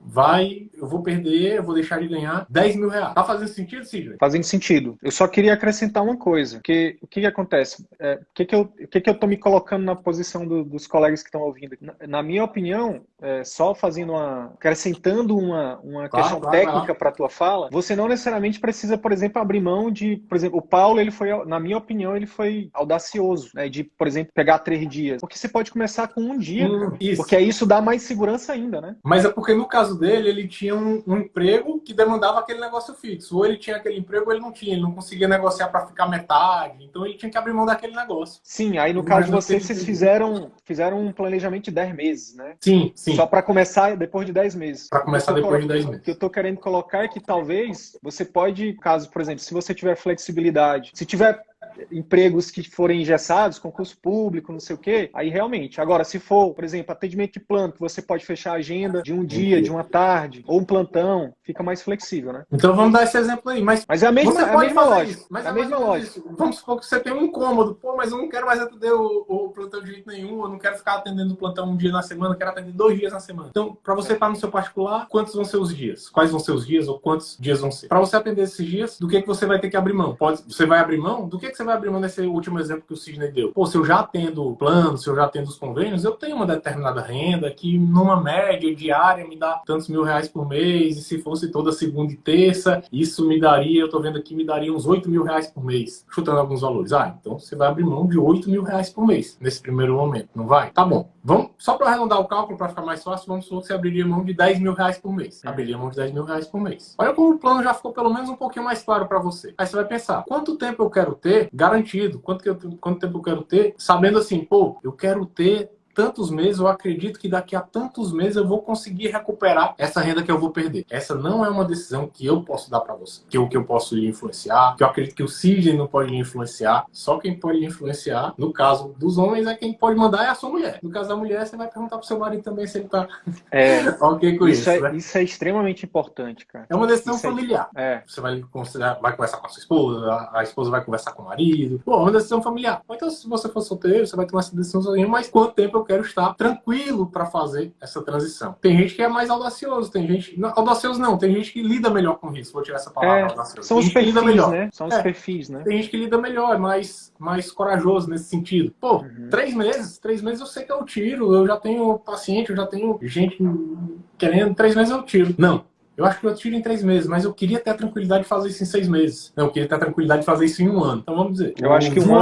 eu vou perder, eu vou deixar de ganhar 10 mil reais. Tá fazendo sentido, Sidney? Fazendo sentido. Eu só queria acrescentar uma coisa, porque o que acontece? O que eu tô me colocando na posição dos colegas que estão ouvindo aqui? Na minha opinião, só fazendo acrescentando uma questão técnica para a tua fala, você não necessariamente precisa, por exemplo, abrir mão de, por exemplo, o Paulo, ele foi, na minha opinião, ele foi audacioso, né, de, por exemplo, pegar 3 dias. Porque você pode começar com um dia, porque isso dá mais segurança ainda, né? Mas é porque no caso dele, ele tinha um emprego que demandava aquele negócio fixo. Ou ele tinha aquele emprego ou ele não tinha. Ele não conseguia negociar para ficar metade. Então ele tinha que abrir mão daquele negócio. Sim, aí no caso de vocês fizeram um planejamento de 10 meses, né? Sim. Só para começar depois de 10 meses. Para começar depois de 10 meses. O que eu estou querendo colocar é que talvez você pode, caso, por exemplo, se você tiver flexibilidade, se tiver empregos que forem engessados, concurso público, não sei o quê, aí realmente. Agora, se for, por exemplo, atendimento de plano, que você pode fechar a agenda de um dia, de uma tarde, ou um plantão, fica mais flexível, né? Então vamos dar esse exemplo aí. Mas é a mesma lógica. Mas é a mesma lógica. Vamos supor que você tem um incômodo. Pô, mas eu não quero mais atender o plantão de jeito nenhum, eu não quero ficar atendendo o plantão um dia na semana, eu quero atender 2 dias na semana. Então, para você estar no seu particular, quantos vão ser os dias? Quais vão ser os dias ou quantos dias vão ser? Para você atender esses dias, do que você vai ter que abrir mão? Você vai abrir mão? Do que você vai abrir mão nesse último exemplo que o Sidney deu? Pô, se eu já atendo o plano, se eu já atendo os convênios, eu tenho uma determinada renda que numa média diária me dá tantos mil reais por mês, e se fosse toda segunda e terça, isso me daria, eu tô vendo aqui, me daria uns 8 mil reais por mês, chutando alguns valores. Ah, então você vai abrir mão de 8 mil reais por mês nesse primeiro momento, não vai? Tá bom. Vamos, só para arredondar o cálculo, para ficar mais fácil, vamos supor que você abriria mão de 10 mil reais por mês. Abriria mão de 10 mil reais por mês. Olha como o plano já ficou pelo menos um pouquinho mais claro para você. Aí você vai pensar, quanto tempo eu quero ter garantido? Quanto tempo eu quero ter? Sabendo assim, pô, eu quero ter tantos meses, eu acredito que daqui a tantos meses eu vou conseguir recuperar essa renda que eu vou perder. Essa não é uma decisão que eu posso dar para você, que eu posso lhe influenciar, que eu acredito que o Sidney não pode lhe influenciar. Só quem pode lhe influenciar, no caso dos homens, é quem pode mandar é a sua mulher. No caso da mulher, você vai perguntar pro seu marido também se ele tá ok com isso. Né? Isso é extremamente importante, cara. É uma decisão familiar. Você vai conversar com a sua esposa, a esposa vai conversar com o marido. Pô, é uma decisão familiar. Então, se você for solteiro, você vai tomar essa decisão sozinho, mas quanto tempo eu quero estar tranquilo para fazer essa transição? Tem gente que é mais audacioso, tem gente... Não, audacioso não, tem gente que lida melhor com isso. Vou tirar essa palavra, audacioso. São os perfis, melhor. Né? São os perfis, né? Tem gente que lida melhor, é mais corajoso nesse sentido. Pô, 3 meses eu sei que eu tiro, eu já tenho paciente, eu já tenho gente querendo, 3 meses eu tiro. Não. Eu acho que eu tiro em 3 meses, mas eu queria ter a tranquilidade de fazer isso em 6 meses. Não, eu queria ter a tranquilidade de fazer isso em 1 ano. Então vamos dizer. Eu acho que um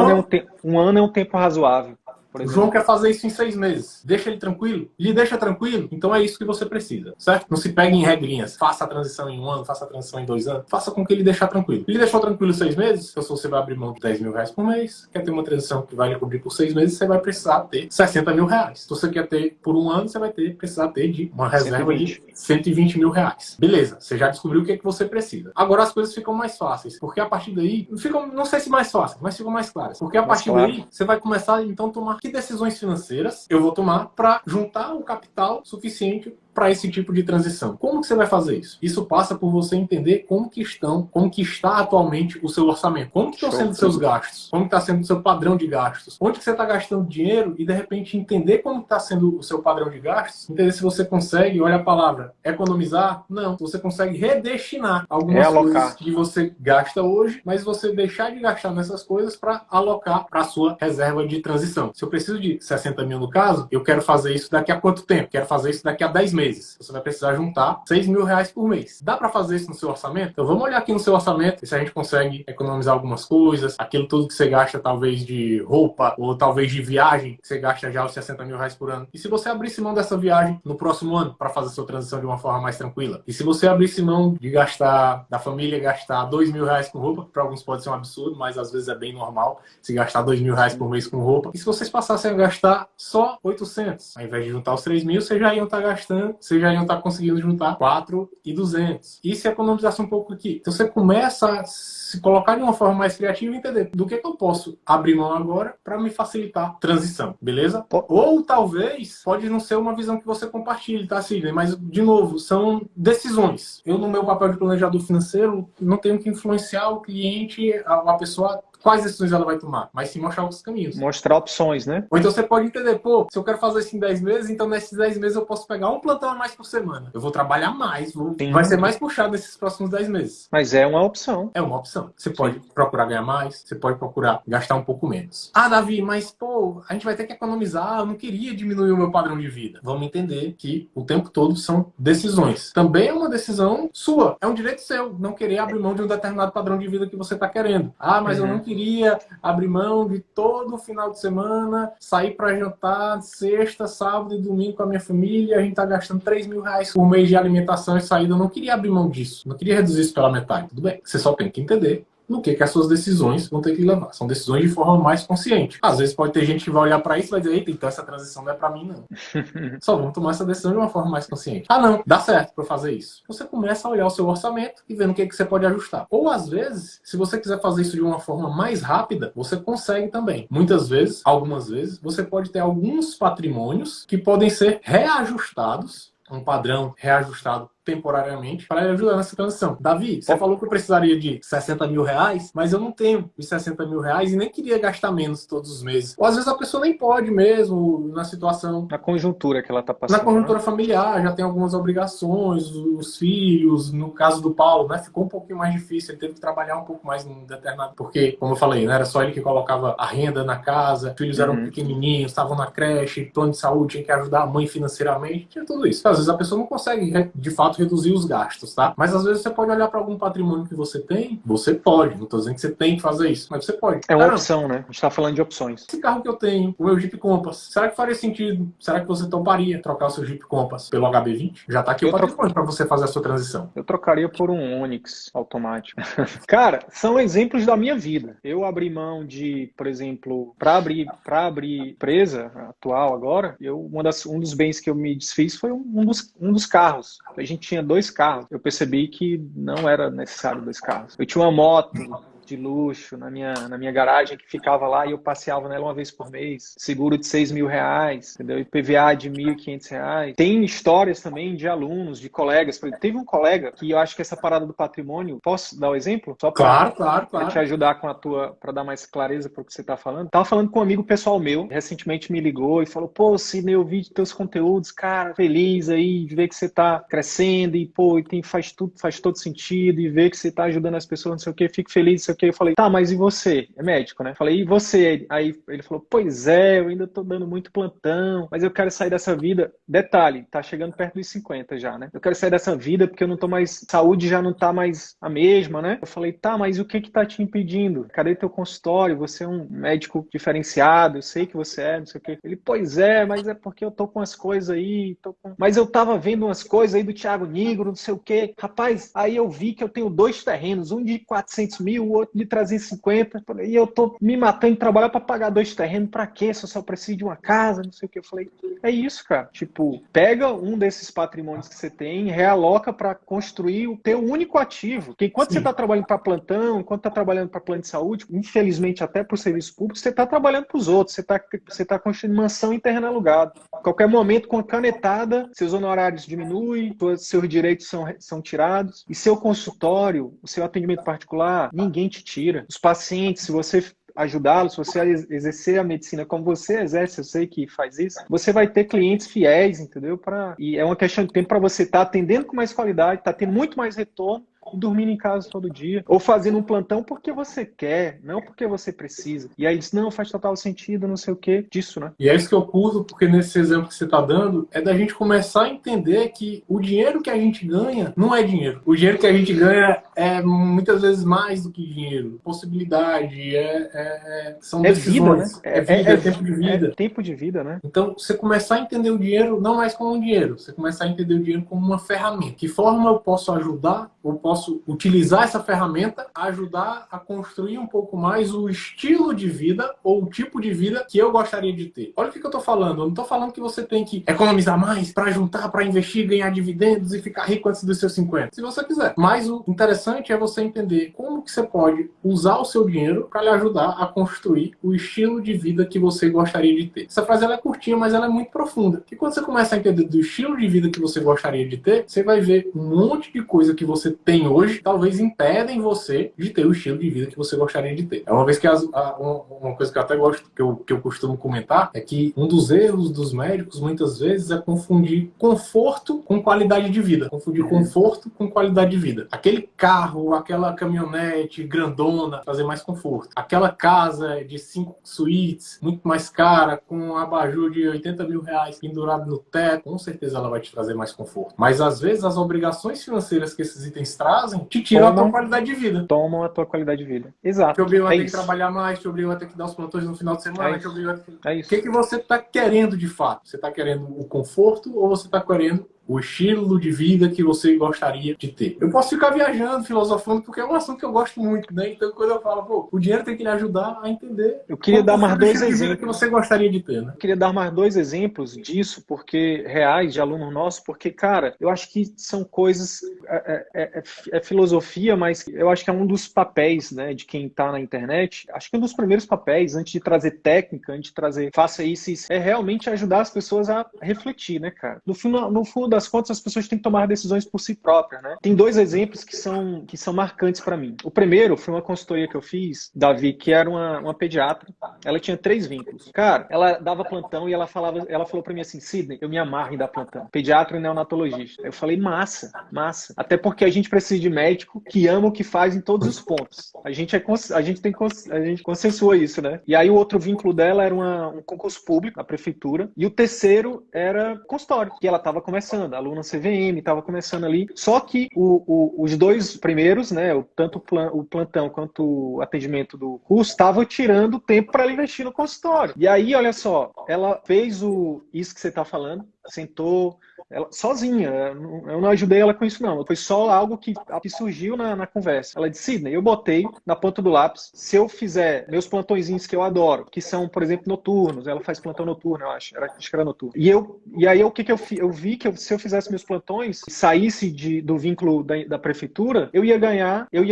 ano é um tempo razoável. O João quer fazer isso em 6 meses. Deixa ele tranquilo? Lhe deixa tranquilo? Então é isso que você precisa, certo? Não se pegue em regrinhas. Faça a transição em 1 ano, faça a transição em 2 anos. Faça com que ele deixe tranquilo. Ele deixou tranquilo 6 meses? Então se você vai abrir mão de 10 mil reais por mês, quer ter uma transição que vai lhe cobrir por 6 meses, você vai precisar ter 60 mil reais. Se você quer ter por 1 ano, você vai precisar ter de uma reserva de 120 mil reais. Beleza, você já descobriu o que é que você precisa. Agora as coisas ficam mais fáceis, porque a partir daí, não sei se mais fáceis, mas ficam mais claras. Porque a partir daí, você vai começar então a tomar que decisões financeiras eu vou tomar para juntar o capital suficiente para esse tipo de transição. Como que você vai fazer isso? Isso passa por você entender como que está atualmente o seu orçamento. Como que estão sendo os seus gastos? Como que está sendo o seu padrão de gastos? Onde que você está gastando dinheiro e, de repente, entender como está sendo o seu padrão de gastos, entender se você consegue, olha a palavra, economizar? Não. Se você consegue redestinar algumas coisas que você gasta hoje, mas você deixar de gastar nessas coisas para alocar para a sua reserva de transição. Se eu preciso de 60 mil no caso, eu quero fazer isso daqui a quanto tempo? Quero fazer isso daqui a 10 meses. Você vai precisar juntar 6 mil reais por mês. Dá para fazer isso no seu orçamento? Então vamos olhar aqui no seu orçamento e se a gente consegue economizar algumas coisas, aquilo tudo que você gasta talvez de roupa ou talvez de viagem, que você gasta já os 60 mil reais por ano. E se você abrisse mão dessa viagem no próximo ano para fazer a sua transição de uma forma mais tranquila? E se você abrisse mão de gastar, da família gastar 2 mil reais com roupa, que para alguns pode ser um absurdo, mas às vezes é bem normal se gastar 2 mil reais por mês com roupa. E se vocês passassem a gastar só 800, ao invés de juntar os 3 mil, vocês já iam estar gastando vocês já iam estar conseguindo juntar 4.200. E se economizasse um pouco aqui? Então você começa a se colocar de uma forma mais criativa e entender do que eu posso abrir mão agora para me facilitar a transição, beleza? Ou talvez pode não ser uma visão que você compartilhe, tá, Sidney? Mas, de novo, são decisões. Eu, no meu papel de planejador financeiro, não tenho que influenciar o cliente, a pessoa, quais decisões ela vai tomar, mas sim mostrar os caminhos. Mostrar opções, né? Ou então você pode entender, pô, se eu quero fazer isso em 10 meses, então nesses 10 meses eu posso pegar um plantão a mais por semana. Eu vou trabalhar mais, vai ser mais puxado nesses próximos 10 meses. Mas é uma opção. É uma opção. Você pode procurar ganhar mais, você pode procurar gastar um pouco menos. Ah, Davi, mas pô, a gente vai ter que economizar, eu não queria diminuir o meu padrão de vida. Vamos entender que o tempo todo são decisões. Também é uma decisão sua, é um direito seu, não querer abrir mão de um determinado padrão de vida que você está querendo. Ah, mas eu não queria abrir mão de todo o final de semana, sair para jantar sexta, sábado e domingo com a minha família, a gente tá gastando 3 mil reais por mês de alimentação e saída. Eu não queria abrir mão disso, não queria reduzir isso pela metade. Tudo bem, você só tem que entender no que as suas decisões vão ter que levar. São decisões de forma mais consciente. Às vezes pode ter gente que vai olhar para isso e vai dizer, eita, então essa transição não é para mim, não. Só vamos tomar essa decisão de uma forma mais consciente. Ah, não, dá certo para fazer isso. Você começa a olhar o seu orçamento e ver no que você pode ajustar. Ou às vezes, se você quiser fazer isso de uma forma mais rápida, você consegue também. Muitas vezes, algumas vezes, você pode ter alguns patrimônios que podem ser reajustados, um padrão reajustado temporariamente para ajudar nessa transição. Davi, você falou que eu precisaria de 60 mil reais, mas eu não tenho os 60 mil reais e nem queria gastar menos todos os meses. Ou às vezes a pessoa nem pode mesmo, na situação... Na conjuntura que ela está passando. Na conjuntura familiar, já tem algumas obrigações, os filhos, no caso do Paulo, né, ficou um pouquinho mais difícil, ele teve que trabalhar um pouco mais num determinado... Porque, como eu falei, não era só ele que colocava a renda na casa, os filhos eram pequenininhos, estavam na creche, plano de saúde, tinha que ajudar a mãe financeiramente, tinha tudo isso. Às vezes a pessoa não consegue, de fato, reduzir os gastos, tá? Mas às vezes você pode olhar para algum patrimônio que você tem, você pode, não tô dizendo que você tem que fazer isso, mas você pode. É uma opção, né? A gente tá falando de opções. Esse carro que eu tenho, o meu Jeep Compass, será que faria sentido? Será que você toparia trocar o seu Jeep Compass pelo HB20? Já tá aqui o patrimônio para você fazer a sua transição. Eu trocaria por um Onix automático. Cara, são exemplos da minha vida. Eu abri mão de, por exemplo, para abrir empresa atual agora, um dos bens que eu me desfiz foi um dos carros. A gente tinha 2 carros. Eu percebi que não era necessário 2 carros. Eu tinha uma moto de luxo na minha garagem que ficava lá e eu passeava nela uma vez por mês. Seguro de 6 mil reais, entendeu? IPVA de 1.500 reais. Tem histórias também de alunos, de colegas. Teve um colega que eu acho que essa parada do patrimônio... Posso dar o exemplo? Só claro. Pra te ajudar para dar mais clareza para o que você tá falando. Tava falando com um amigo pessoal meu, recentemente me ligou e falou, pô, Sidney, eu vi teus conteúdos, cara, feliz aí de ver que você tá crescendo e, pô, faz todo sentido e ver que você tá ajudando as pessoas, não sei o quê, fico feliz, não sei o quê. Eu falei, tá, mas e você? É médico, né? Falei, e você? Aí ele falou, pois é, eu ainda tô dando muito plantão, mas eu quero sair dessa vida. Detalhe, tá chegando perto dos 50 já, né? Eu quero sair dessa vida porque eu não tô mais... Saúde já não tá mais a mesma, né? Eu falei, tá, mas o que tá te impedindo? Cadê teu consultório? Você é um médico diferenciado, eu sei que você é, não sei o quê. Ele, pois é, mas é porque eu tô com as coisas aí, mas eu tava vendo umas coisas aí do Thiago Nigro, não sei o quê. Rapaz, aí eu vi que eu tenho 2 terrenos, um de 400 mil, o outro de 350, e eu tô me matando de trabalhar para pagar 2 terrenos, pra quê? Se eu só preciso de uma casa, não sei o que. Eu falei, é isso, cara. Tipo, pega um desses patrimônios que você tem, realoca para construir o teu único ativo. Porque enquanto você tá trabalhando para plantão, enquanto tá trabalhando para plano de saúde, infelizmente até por serviço público, você tá trabalhando para os outros, você tá construindo mansão em terreno alugado. A qualquer momento, com a canetada, seus honorários diminuem, seus direitos são tirados, e seu consultório, o seu atendimento particular, ninguém te tira. Os pacientes, se você ajudá-los, se você exercer a medicina como você exerce, eu sei que faz isso, você vai ter clientes fiéis, entendeu? E é uma questão de tempo para você estar atendendo com mais qualidade, tá tendo muito mais retorno, e dormindo em casa todo dia, ou fazendo um plantão porque você quer, não porque você precisa. E aí diz, não, faz total sentido, não sei o que, disso, né? E é isso que eu curto, porque nesse exemplo que você está dando, é da gente começar a entender que o dinheiro que a gente ganha não é dinheiro. O dinheiro que a gente ganha é muitas vezes mais do que dinheiro. Possibilidade, são decisões. Vida, né? É tempo de vida. É tempo de vida, né? Então, você começar a entender o dinheiro não mais como um dinheiro, você começar a entender o dinheiro como uma ferramenta. Que forma eu posso ajudar, ou posso posso utilizar essa ferramenta a ajudar a construir um pouco mais o estilo de vida ou o tipo de vida que eu gostaria de ter. Olha o que eu estou falando. Eu não estou falando que você tem que economizar mais para juntar, para investir, ganhar dividendos e ficar rico antes dos seus 50. Se você quiser. Mas o interessante é você entender como que você pode usar o seu dinheiro para lhe ajudar a construir o estilo de vida que você gostaria de ter. Essa frase ela é curtinha, mas ela é muito profunda. E quando você começa a entender do estilo de vida que você gostaria de ter, você vai ver um monte de coisa que você tem hoje, talvez impedem você de ter o estilo de vida que você gostaria de ter. É uma vez que uma coisa que eu até gosto, que eu costumo comentar, é que um dos erros dos médicos, muitas vezes, é confundir conforto com qualidade de vida. Confundir conforto com qualidade de vida. Aquele carro, aquela caminhonete grandona, trazer mais conforto. Aquela casa de 5 suítes, muito mais cara, com um abajur de 80 mil reais pendurado no teto, com certeza ela vai te trazer mais conforto. Mas às vezes as obrigações financeiras que esses itens trazem te tiram a tua qualidade de vida. Tomam a tua qualidade de vida. Exato. Te obrigam a ter que trabalhar mais, te obrigam a ter que dar os plantões no final de semana, te obrigam a... É isso. O que você está querendo de fato? Você está querendo o conforto ou você está querendo o estilo de vida que você gostaria de ter? Eu posso ficar viajando, filosofando, porque é um assunto que eu gosto muito, né? Então, quando eu falo, pô, o dinheiro tem que lhe ajudar a entender. Eu queria dar mais dois exemplos que você gostaria de ter, né? Eu queria dar mais 2 exemplos disso, porque reais de aluno nosso, porque, cara, eu acho que são coisas, é filosofia, mas eu acho que é um dos papéis, né, de quem tá na internet. Acho que um dos primeiros papéis, antes de trazer técnica, antes de trazer faça isso, é realmente ajudar as pessoas a refletir, né, cara? No fundo das contas, as pessoas têm que tomar decisões por si próprias, né? Tem 2 exemplos que são marcantes para mim. O primeiro foi uma consultoria que eu fiz, Davi, que era uma pediatra. Ela tinha 3 vínculos. Cara, ela dava plantão e ela falou para mim assim: Sidney, eu me amarro em dar plantão. Pediatra e neonatologista. Eu falei: massa. Até porque a gente precisa de médico que ama o que faz em todos os pontos. A gente consensua isso, né? E aí o outro vínculo dela era um concurso público na prefeitura. E o terceiro era consultório, que ela estava começando. A aluna CVM estava começando ali. Só que os 2 primeiros, né, tanto o plantão quanto o atendimento do curso, estava tirando tempo para ela investir no consultório. E aí, olha só, ela fez isso que você está falando, sentou, ela, sozinha, eu não ajudei ela com isso não, foi só algo que surgiu na conversa. Ela disse: Sidney, eu botei na ponta do lápis, se eu fizer meus plantõezinhos que eu adoro, que são, por exemplo, noturnos, ela faz plantão noturno, eu acho que era noturno. E aí o que eu fiz? Eu vi que se eu fizesse meus plantões, saísse do vínculo da prefeitura, eu ia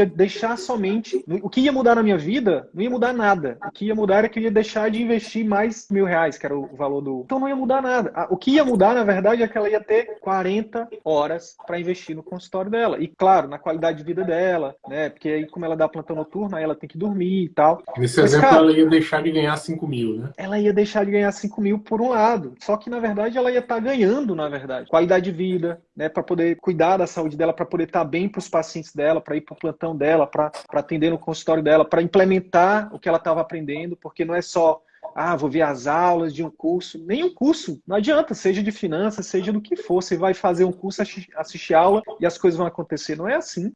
deixar somente, o que ia mudar na minha vida, não ia mudar nada. O que ia mudar era que eu ia deixar de investir mais R$1.000, que era o valor então não ia mudar nada. O que ia mudar, na verdade, é que ela ia ter 40 horas para investir no consultório dela. E, claro, na qualidade de vida dela, né? Porque aí, como ela dá plantão noturno, aí ela tem que dormir e tal. Nesse exemplo, cara, ela ia deixar de ganhar 5 mil, né? Ela ia deixar de ganhar 5 mil por um lado. Só que, na verdade, ela ia estar ganhando, na verdade, qualidade de vida, né? Para poder cuidar da saúde dela, para poder estar bem para os pacientes dela, para ir para o plantão dela, para atender no consultório dela, para implementar o que ela estava aprendendo, porque não é só vou ver as aulas de um curso. Nenhum curso, não adianta, seja de finanças, seja do que for. Você vai fazer um curso, assistir aula e as coisas vão acontecer. Não é assim.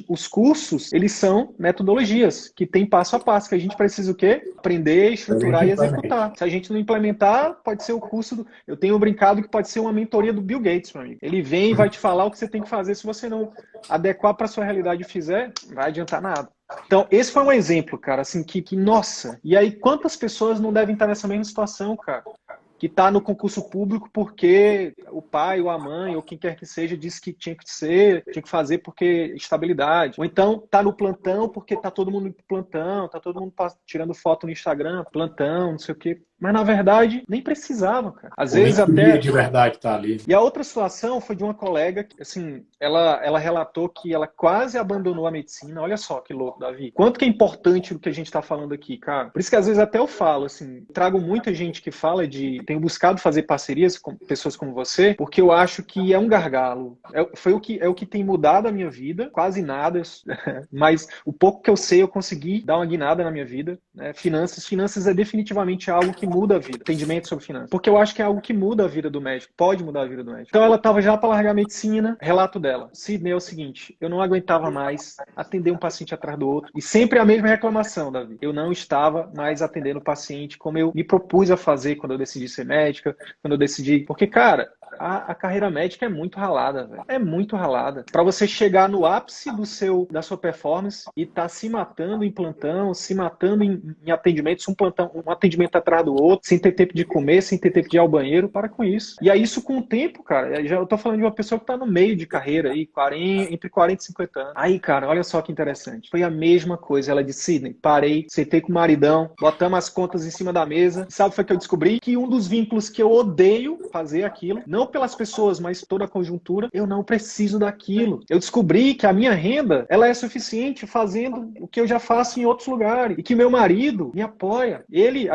Os cursos, eles são metodologias que tem passo a passo, que a gente precisa o quê? Aprender, estruturar e executar. Se a gente não implementar, pode ser o curso eu tenho brincado que pode ser uma mentoria do Bill Gates, meu amigo. Ele vem e vai te falar o que você tem que fazer. Se você não adequar para a sua realidade e fizer, não vai adiantar nada. Então, esse foi um exemplo, cara, assim, que nossa, e aí quantas pessoas não devem estar nessa mesma situação, cara? Que está no concurso público porque o pai ou a mãe ou quem quer que seja disse que tinha que fazer porque estabilidade. Ou então está no plantão porque está todo mundo no plantão, está todo mundo tirando foto no Instagram, plantão, não sei o quê. Mas, na verdade, nem precisava, cara. Às vezes até... de verdade tá ali. E a outra situação foi de uma colega que, assim, ela relatou que ela quase abandonou a medicina. Olha só que louco, Davi. Quanto que é importante o que a gente tá falando aqui, cara. Por isso que às vezes até eu falo, assim, trago muita gente que fala tenho buscado fazer parcerias com pessoas como você, porque eu acho que é um gargalo. É o que tem mudado a minha vida, quase nada, mas o pouco que eu sei, eu consegui dar uma guinada na minha vida, né? Finanças é definitivamente algo que muda a vida, entendimento sobre finanças. Porque eu acho que é algo que muda a vida do médico, pode mudar a vida do médico. Então ela estava já para largar a medicina, relato dela. Sidney, é o seguinte, eu não aguentava mais atender um paciente atrás do outro, e sempre a mesma reclamação, Davi. Eu não estava mais atendendo o paciente como eu me propus a fazer quando eu decidi ser médica, quando eu decidi... Porque, cara, a carreira médica é muito ralada, velho. É muito ralada. Para você chegar no ápice da sua performance e tá se matando em plantão, se matando em atendimentos, um atendimento atrás do outro, sem ter tempo de comer, sem ter tempo de ir ao banheiro, para com isso. E aí isso com o tempo, cara, eu tô falando de uma pessoa que tá no meio de carreira aí, entre 40 e 50 anos. Aí, cara, olha só que interessante. Foi a mesma coisa. Ela disse, Sidney, parei, sentei com o maridão, botamos as contas em cima da mesa. Sabe o que foi que eu descobri? Que um dos vínculos que eu odeio fazer aquilo, não pelas pessoas, mas toda a conjuntura, eu não preciso daquilo. Eu descobri que a minha renda, ela é suficiente fazendo o que eu já faço em outros lugares. E que meu marido me apoia. Ele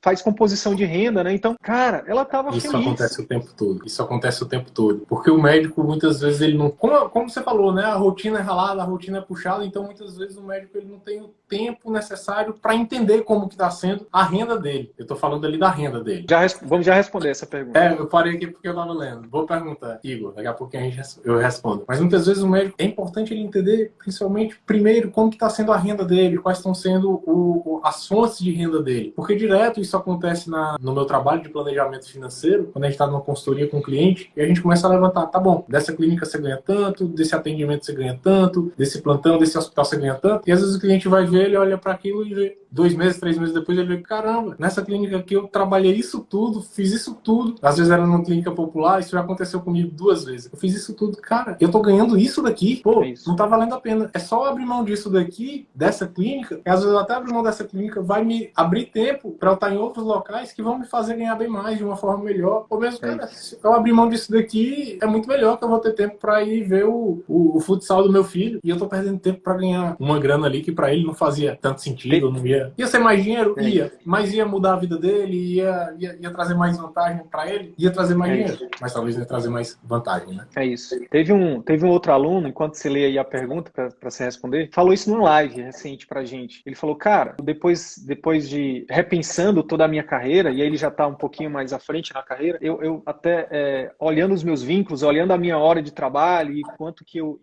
faz composição de renda, né? Então, cara, ela tava feliz. Isso acontece o tempo todo. Isso acontece o tempo todo. Porque o médico, muitas vezes, ele não... Como você falou, né? A rotina é ralada, a rotina é puxada, então muitas vezes o médico ele não tem o tempo necessário para entender como que está sendo a renda dele. Eu tô falando ali da renda dele. Vamos já responder essa pergunta. Eu parei aqui porque eu tava lendo. Vou perguntar, Igor, daqui a pouquinho eu respondo. Mas muitas vezes o médico, é importante ele entender, principalmente, primeiro, como que está sendo a renda dele, quais estão sendo as fontes de renda dele. Porque direto isso acontece no meu trabalho de planejamento financeiro, quando a gente está numa consultoria com o cliente, e a gente começa a levantar, tá bom, dessa clínica você ganha tanto, desse atendimento você ganha tanto, desse plantão, desse hospital você ganha tanto, e às vezes o cliente vai ver, ele olha para aquilo e vê 2 meses, 3 meses depois, ele vê, caramba, nessa clínica aqui eu trabalhei isso tudo, fiz isso tudo, às vezes era numa clínica popular, isso já aconteceu comigo 2 vezes, eu fiz isso tudo, cara, eu tô ganhando isso daqui, pô, não tá valendo a pena, é só abrir mão disso daqui, dessa clínica, e às vezes eu até abrir mão dessa clínica, vai me abrir tempo para eu estar em outros locais que vão me fazer ganhar bem mais, de uma forma melhor, ou mesmo, cara, se eu abrir mão disso daqui, é muito melhor que eu vou ter tempo para ir ver o futsal do meu filho, e eu tô perdendo tempo para ganhar uma grana ali que para ele não fazia tanto sentido, não ia ser mais dinheiro, mas ia mudar a vida dele, ia trazer mais vantagem para ele, ia trazer mais dinheiro, mas talvez ia trazer mais vantagem, né? É isso. Teve um outro aluno, enquanto você lê aí a pergunta para você responder, falou isso numa live recente pra gente. Ele falou, cara, depois de repensando toda a minha carreira, e aí ele já tá um pouquinho mais à frente na carreira, eu até olhando os meus vínculos, olhando a minha hora de trabalho e quanto que eu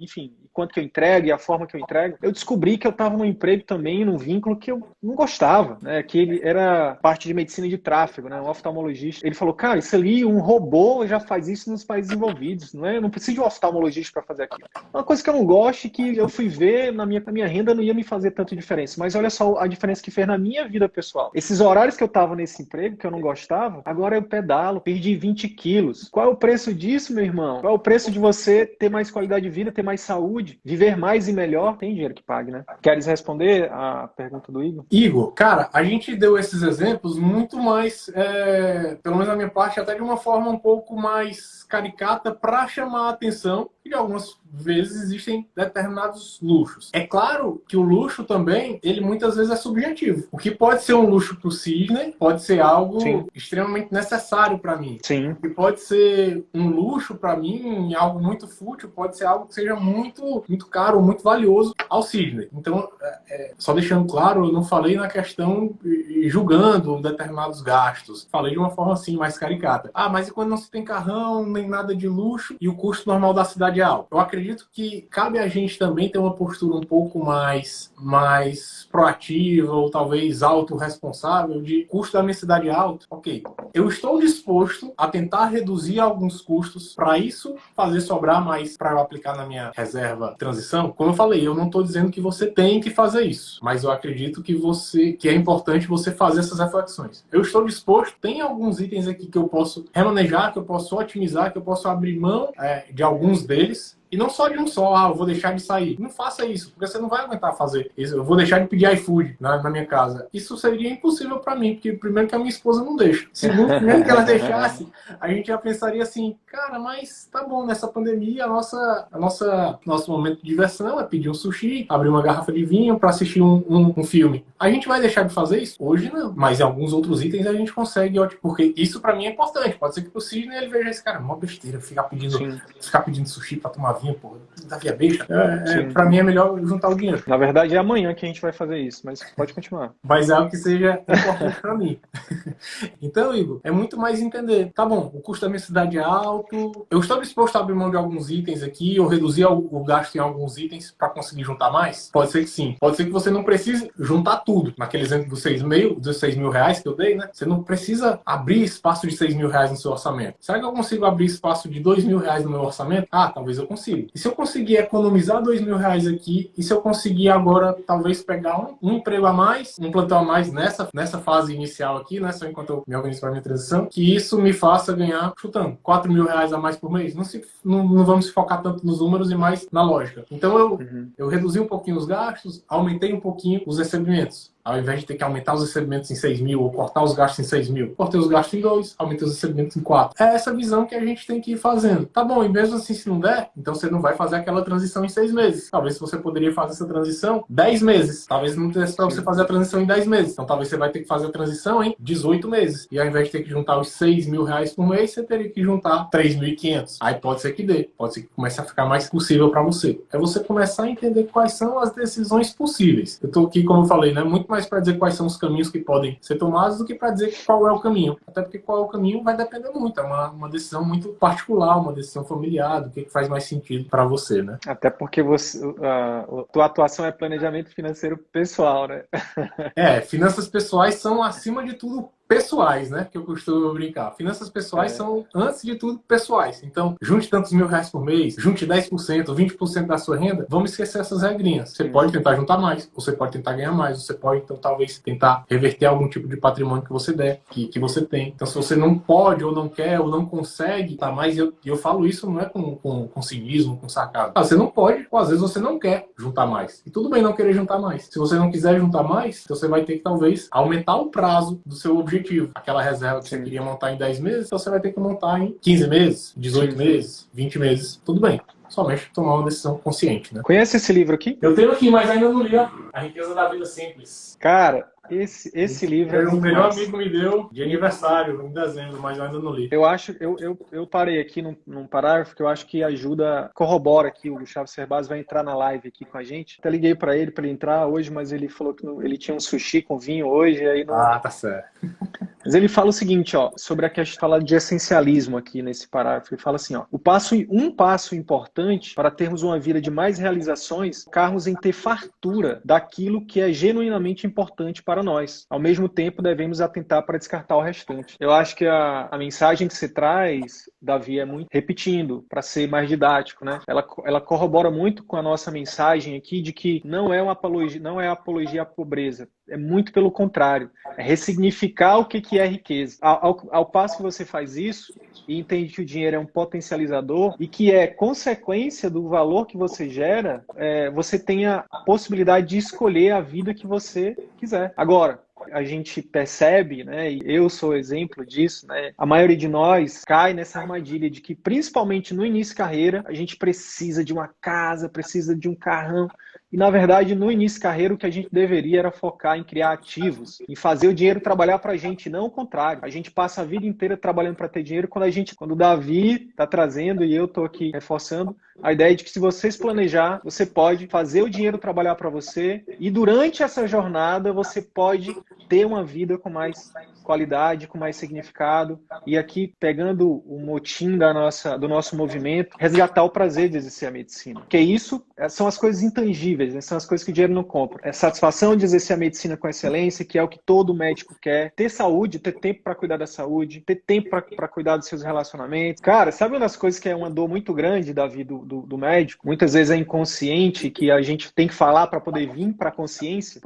entrego e a forma que eu entrego, eu descobri que eu estava num emprego também, num vínculo que eu não gostava, né? Que ele era parte de medicina de tráfego, né? Um oftalmologista. Ele falou, cara, isso ali, um robô já faz isso nos países desenvolvidos, não é? Eu não preciso de um oftalmologista para fazer aquilo. Uma coisa que eu não gosto e que eu fui ver na minha renda não ia me fazer tanta diferença. Mas olha só a diferença que fez na minha vida pessoal. Esses horários que eu estava nesse emprego, que eu não gostava, agora eu pedalo, perdi 20 quilos. Qual é o preço disso, meu irmão? Qual é o preço de você ter mais qualidade de vida, ter mais saúde, viver mais e melhor? Tem dinheiro que pague, né? Queres responder a pergunta do Igor? Igor, cara, a gente deu esses exemplos muito mais, pelo menos na minha parte, até de uma forma um pouco mais caricata para chamar a atenção e algumas vezes existem determinados luxos. É claro que o luxo também, ele muitas vezes é subjetivo. O que pode ser um luxo para o Sidney, pode ser algo extremamente necessário para mim. Sim. O que pode ser um luxo para mim, algo muito fútil, pode ser algo que seja muito, muito caro, muito valioso ao Sidney. Então, só deixando claro, eu não falei na questão julgando determinados gastos. Falei de uma forma assim, mais caricata. Ah, mas e quando não se tem carrão, nem nada de luxo e o custo normal da cidade é alto? Eu acredito que cabe a gente também ter uma postura um pouco mais proativa ou talvez autorresponsável de custo da minha cidade alto. Ok, eu estou disposto a tentar reduzir alguns custos para isso fazer sobrar mais para eu aplicar na minha reserva de transição. Como eu falei, eu não estou dizendo que você tem que fazer isso, mas eu acredito que é importante você fazer essas reflexões. Eu estou disposto, tem alguns itens aqui que eu posso remanejar, que eu posso otimizar, que eu posso abrir mão de alguns deles. E não só de um só, eu vou deixar de sair. Não faça isso, porque você não vai aguentar fazer isso. Eu vou deixar de pedir iFood na minha casa. Isso seria impossível para mim, porque primeiro que a minha esposa não deixa. Segundo, mesmo que ela deixasse, a gente já pensaria assim, cara, mas tá bom, nessa pandemia, nosso momento de diversão é pedir um sushi, abrir uma garrafa de vinho para assistir um filme. A gente vai deixar de fazer isso? Hoje não. Mas em alguns outros itens a gente consegue, porque isso para mim é importante. Pode ser que pro Sidney ele veja esse cara, uma besteira, ficar pedindo sushi para tomar Flavinho, porra, Davi é besta. Sim. Pra mim é melhor juntar o dinheiro. Na verdade, é amanhã que a gente vai fazer isso, mas pode continuar. Mas é algo que seja importante pra mim. Então, Igor, é muito mais entender. Tá bom, o custo da minha cidade é alto, eu estou disposto a abrir mão de alguns itens aqui, ou reduzir o gasto em alguns itens para conseguir juntar mais? Pode ser que sim. Pode ser que você não precise juntar tudo. Naquele exemplo dos 6 mil reais que eu dei, né? Você não precisa abrir espaço de 6 mil reais no seu orçamento. Será que eu consigo abrir espaço de 2 mil reais no meu orçamento? Ah, talvez eu consiga. E se eu conseguir economizar 2 mil reais aqui, e se eu conseguir agora, talvez pegar um emprego a mais, um plantão a mais nessa fase inicial aqui, né? Só enquanto eu me organizo para a minha transição, que isso me faça ganhar, chutando, 4 mil reais a mais por mês. Não vamos se focar tanto nos números e mais na lógica. Então eu reduzi um pouquinho os gastos, aumentei um pouquinho os recebimentos. Ao invés de ter que aumentar os recebimentos em 6 mil ou cortar os gastos em 6 mil, cortei os gastos em 2, aumentei os recebimentos em 4. É essa visão que a gente tem que ir fazendo. Tá bom, e mesmo assim, se não der, então você não vai fazer aquela transição em 6 meses. Talvez você poderia fazer essa transição 10 meses. Talvez não desse para você fazer a transição em 10 meses. Então talvez você vai ter que fazer a transição em 18 meses. E ao invés de ter que juntar os 6 mil reais por mês, você teria que juntar 3.500. Aí pode ser que dê. Pode ser que comece a ficar mais possível para você. É você começar a entender quais são as decisões possíveis. Eu tô aqui, como eu falei, né? Muito mais para dizer quais são os caminhos que podem ser tomados do que para dizer qual é o caminho. Até porque qual é o caminho vai depender muito. É uma decisão muito particular, uma decisão familiar, do que faz mais sentido para você, né? Até porque a tua atuação é planejamento financeiro pessoal, né? Finanças pessoais são, acima de tudo, pessoais, né? Que eu costumo brincar. Finanças pessoais são, antes de tudo, pessoais. Então, junte tantos mil reais por mês, junte 10%, 20% da sua renda, vamos esquecer essas regrinhas. Você pode tentar juntar mais, você pode tentar ganhar mais, você pode, então, talvez tentar reverter algum tipo de patrimônio que você der, que você tem. Então, se você não pode, ou não quer, ou não consegue, tá mais, eu falo isso não é com cinismo, com sarcasmo. Você não pode, ou às vezes você não quer juntar mais. E tudo bem não querer juntar mais. Se você não quiser juntar mais, então você vai ter que, talvez, aumentar o prazo do seu objetivo. Aquela reserva que você queria montar em 10 meses, então você vai ter que montar em 15 meses, 18 meses, 20 meses. Tudo bem. Somente tomar uma decisão consciente, né? Conhece esse livro aqui? Eu tenho aqui, mas ainda não li, ó. A Riqueza da Vida Simples. Cara, esse livro é o melhor amigo me deu de aniversário em dezembro, mas eu ainda não li. Eu parei aqui num parágrafo que eu acho que ajuda, corrobora aqui. O Gustavo Cerbasi vai entrar na live aqui com a gente. Até liguei para ele entrar hoje, mas ele falou que ele tinha um sushi com vinho hoje. Aí não... Ah, tá certo. Mas ele fala o seguinte, ó, sobre a questão fala de essencialismo aqui nesse parágrafo. Ele fala assim, ó, um passo importante para termos uma vida de mais realizações, focarmos em ter fartura daquilo que é genuinamente importante para nós. Ao mesmo tempo, devemos atentar para descartar o restante. Eu acho que a mensagem que você traz, Davi, é muito repetindo, para ser mais didático, né? Ela corrobora muito com a nossa mensagem aqui de que não é apologia à pobreza. É muito pelo contrário. É ressignificar o que é riqueza. Ao passo que você faz isso e entende que o dinheiro é um potencializador e que é consequência do valor que você gera, você tem a possibilidade de escolher a vida que você quiser. Agora, a gente percebe, né, e eu sou exemplo disso, né, a maioria de nós cai nessa armadilha de que, principalmente no início de carreira, a gente precisa de uma casa, precisa de um carrão. E, na verdade, no início de carreira, o que a gente deveria era focar em criar ativos, em fazer o dinheiro trabalhar para a gente, não o contrário. A gente passa a vida inteira trabalhando para ter dinheiro, quando o Davi está trazendo, e eu estou aqui reforçando, a ideia de que se você se planejar, você pode fazer o dinheiro trabalhar para você, e durante essa jornada você pode ter uma vida com mais qualidade, com mais significado. E aqui, pegando o motim do nosso movimento, resgatar o prazer de exercer a medicina. Porque isso são as coisas intangíveis, né? São as coisas que o dinheiro não compra. É a satisfação de exercer a medicina com excelência, que é o que todo médico quer. Ter saúde, ter tempo para cuidar da saúde, ter tempo para cuidar dos seus relacionamentos. Cara, sabe uma das coisas que é uma dor muito grande, Davi, do médico? Muitas vezes é inconsciente, que a gente tem que falar para poder vir para a consciência,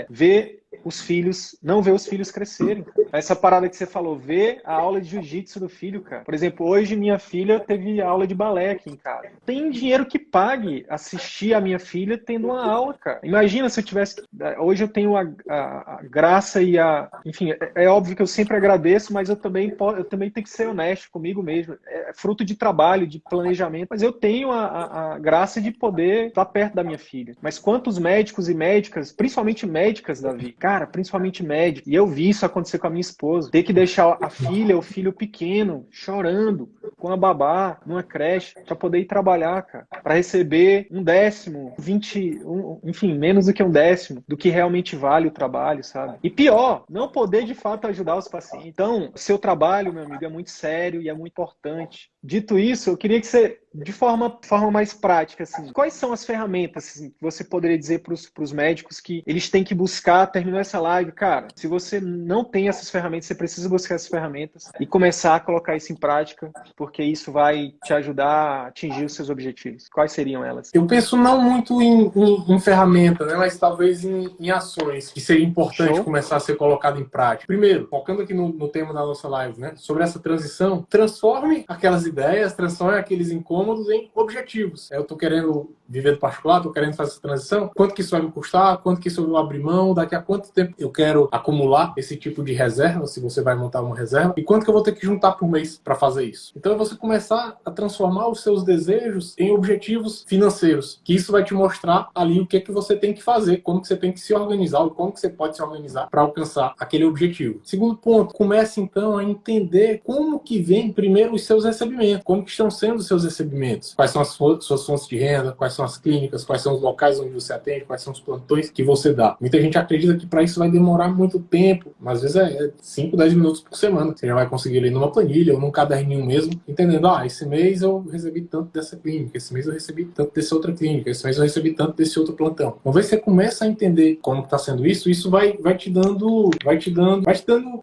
ver os filhos, não ver os filhos crescerem. Essa parada que você falou, ver a aula de jiu-jitsu do filho, cara. Por exemplo, hoje minha filha teve aula de balé aqui em casa. Tem dinheiro que pague assistir a minha filha tendo uma aula, cara. Imagina se eu tivesse... Hoje eu tenho a graça e a... Enfim, é óbvio que eu sempre agradeço, mas eu também tenho que ser honesto comigo mesmo. É fruto de trabalho, de planejamento, mas eu tenho a graça de poder estar perto da minha filha. Mas quantos médicos e médicas, principalmente médicas, Davi, cara, principalmente médicos, e eu vi isso acontecer com a minha esposa, ter que deixar a filha, o filho pequeno, chorando, com a babá, numa creche, para poder ir trabalhar, cara, para receber 1/10, 20, enfim, menos do que 1/10 do que realmente vale o trabalho, sabe? E pior, não poder de fato ajudar os pacientes. Então, seu trabalho, meu amigo, é muito sério e é muito importante. Dito isso, eu queria que você, de forma mais prática, assim, quais são as ferramentas assim, que você poderia dizer para os médicos que eles têm que buscar, terminou essa live, cara, se você não tem essas ferramentas, você precisa buscar essas ferramentas e começar a colocar isso em prática, porque isso vai te ajudar a atingir os seus objetivos. Quais seriam elas? Eu penso não muito em ferramenta, né, mas talvez em ações que seria importante começar a ser colocado em prática. Primeiro, focando aqui no tema da nossa live, né, sobre essa transição, transforme aquelas ideias, transforme aqueles incômodos em objetivos. Eu estou querendo viver do particular, estou querendo fazer essa transição, quanto que isso vai me custar, quanto que isso eu vou abrir mão, daqui a quanto tempo eu quero acumular esse tipo de reserva, se você vai montar uma reserva, e quanto que eu vou ter que juntar por mês para fazer isso. Então é você começar a transformar os seus desejos em objetivos financeiros, que isso vai te mostrar ali o que que você tem que fazer, como que você tem que se organizar, ou como que você pode se organizar para alcançar aquele objetivo. Segundo ponto, comece então a entender como que vem primeiro os seus recebimentos, como que estão sendo os seus recebimentos, quais são as suas fontes de renda, quais são as clínicas, quais são os locais onde você atende, quais são os plantões que você dá. Muita gente acredita que para isso vai demorar muito tempo, mas às vezes é 5, 10 minutos por semana. Você já vai conseguir ler numa planilha ou num caderninho mesmo, entendendo, esse mês eu recebi tanto dessa clínica, esse mês eu recebi tanto dessa outra clínica, esse mês eu recebi tanto desse outro plantão. Uma vez que você começa a entender como está sendo isso vai te dando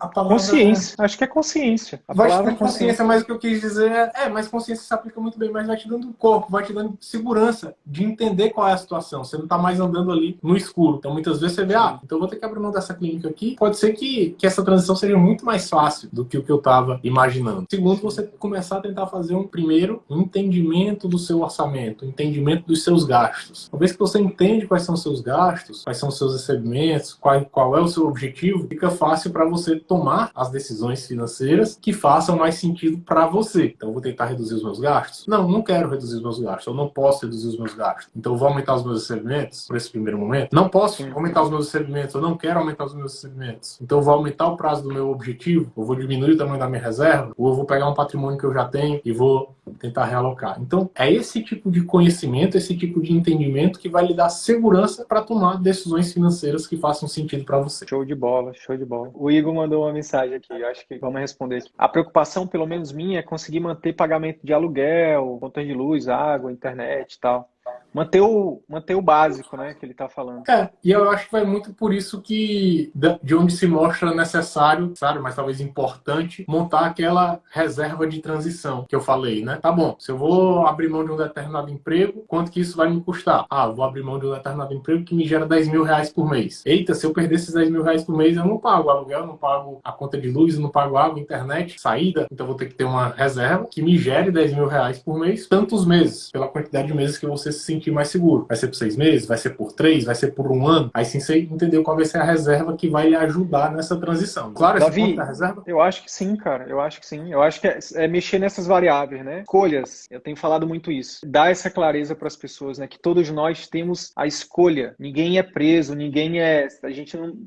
a palavra... Consciência. Acho que é consciência. Vai te dando consciência, mas o que eu quis dizer mas consciência se aplica muito bem, mas vai te dando corpo, vai te dando segurança de entender qual é a situação. Você não está mais andando ali no escuro. Então muitas vezes você vê, então eu vou ter que abrir mão dessa clínica aqui. Pode ser que essa transição seja muito mais fácil do que o que eu estava imaginando. Segundo, você começar a tentar fazer um primeiro entendimento do seu orçamento, entendimento dos seus gastos. Uma vez que você entende quais são os seus gastos, quais são os seus recebimentos, qual é o seu objetivo, fica fácil para você tomar as decisões financeiras que façam mais sentido para você. Então eu vou tentar reduzir os meus gastos? Não quero reduzir os meus gastos. Eu não posso reduzir os meus gastos. Então eu vou aumentar os meus recebimentos por esse primeiro momento? Não posso aumentar os meus recebimentos. Eu não quero aumentar os meus recebimentos. Então eu vou aumentar o prazo do meu objetivo? Eu vou diminuir o tamanho da minha reserva? Ou eu vou pegar um patrimônio que eu já tenho e vou tentar realocar? Então é esse tipo de conhecimento, esse tipo de entendimento que vai lhe dar segurança para tomar decisões financeiras que façam sentido para você. Show de bola, show de bola. O Igor mandou uma mensagem aqui, eu acho que vamos responder aqui. A preocupação, pelo menos minha, é conseguir manter pagamento de aluguel, contas de luz, água, internet e tal. Manter o básico, né, que ele está falando. E eu acho que vai muito por isso que, de onde se mostra necessário, mas talvez importante, montar aquela reserva de transição que eu falei, né? Tá bom, se eu vou abrir mão de um determinado emprego, quanto que isso vai me custar? Eu vou abrir mão de um determinado emprego que me gera 10 mil reais por mês. Eita, se eu perder esses 10 mil reais por mês, eu não pago aluguel, eu não pago a conta de luz, eu não pago água, internet, saída. Então eu vou ter que ter uma reserva que me gere 10 mil reais por mês, tantos meses, pela quantidade de meses que você se sentir mais seguro. Vai ser por 6 meses, vai ser por 3, vai ser por 1 ano. Aí sim você entendeu qual vai ser a reserva que vai lhe ajudar nessa transição. Claro, esse ponto da reserva? Eu acho que sim, cara. Eu acho que sim. Eu acho que é mexer nessas variáveis, né? Escolhas. Eu tenho falado muito isso. Dar essa clareza para as pessoas, né? Que todos nós temos a escolha. Ninguém é preso, ninguém é...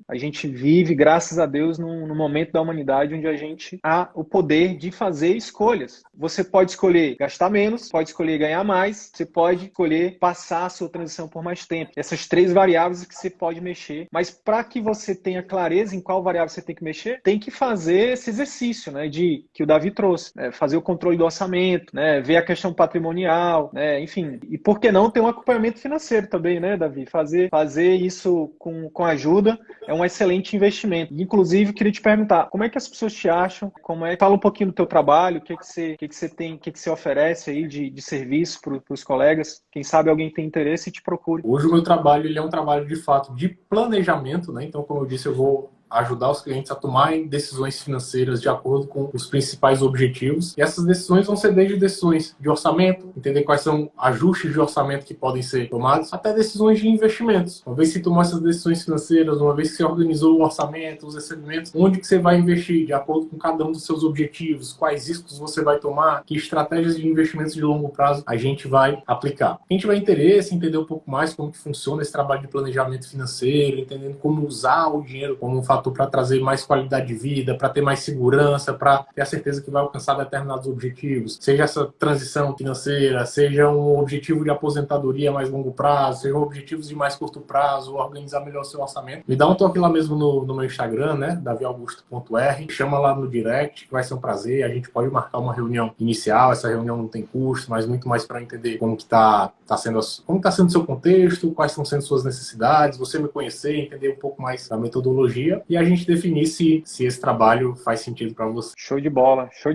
A gente vive, graças a Deus, num momento da humanidade onde a gente há o poder de fazer escolhas. Você pode escolher gastar menos, pode escolher ganhar mais, você pode escolher passar a sua transição por mais tempo. Essas 3 variáveis que você pode mexer. Mas para que você tenha clareza em qual variável você tem que mexer, tem que fazer esse exercício, né, que o Davi trouxe. Né, fazer o controle do orçamento, né, ver a questão patrimonial, né, enfim. E por que não ter um acompanhamento financeiro também, né, Davi? Fazer isso com ajuda é um excelente investimento. Inclusive, queria te perguntar, como é que as pessoas te acham? Fala um pouquinho do teu trabalho, o que você tem, o que você oferece aí de serviço para os colegas. Quem sabe alguém tem interesse e te procure. Hoje o meu trabalho ele é um trabalho de fato de planejamento, né? Então, como eu disse, eu vou ajudar os clientes a tomarem decisões financeiras de acordo com os principais objetivos. E essas decisões vão ser desde decisões de orçamento, entender quais são ajustes de orçamento que podem ser tomados, até decisões de investimentos. Uma vez que você tomou essas decisões financeiras, uma vez que você organizou o orçamento, os recebimentos, onde que você vai investir de acordo com cada um dos seus objetivos, quais riscos você vai tomar, que estratégias de investimentos de longo prazo a gente vai aplicar. Quem tiver interesse em entender um pouco mais como que funciona esse trabalho de planejamento financeiro, entendendo como usar o dinheiro, como fazer fator para trazer mais qualidade de vida, para ter mais segurança, para ter a certeza que vai alcançar determinados objetivos, seja essa transição financeira, seja um objetivo de aposentadoria a mais longo prazo, seja objetivos de mais curto prazo, organizar melhor o seu orçamento, me dá um toque lá mesmo no meu Instagram, né, daviaugusto.r, chama lá no direct, que vai ser um prazer, a gente pode marcar uma reunião inicial, essa reunião não tem custo, mas muito mais para entender como que tá sendo o seu contexto, quais estão sendo suas necessidades, você me conhecer, entender um pouco mais da metodologia e a gente definir se esse trabalho faz sentido para você. Show de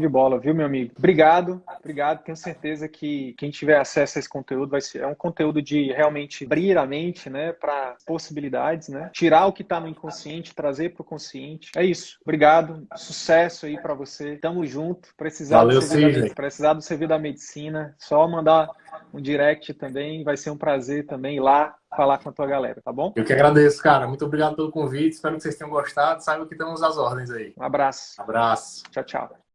bola, viu, meu amigo? Obrigado. Tenho certeza que quem tiver acesso a esse conteúdo é um conteúdo de realmente abrir a mente, né, para possibilidades, né? Tirar o que está no inconsciente, trazer para o consciente. É isso. Obrigado. Sucesso aí para você. Tamo junto. Valeu, Precisar do serviço da medicina, só mandar um direct também. Vai ser um prazer também ir lá falar com a tua galera, tá bom? Eu que agradeço, cara. Muito obrigado pelo convite. Espero que vocês tenham gostado. Saibam que temos as ordens aí. Um abraço. Abraço. Tchau, tchau.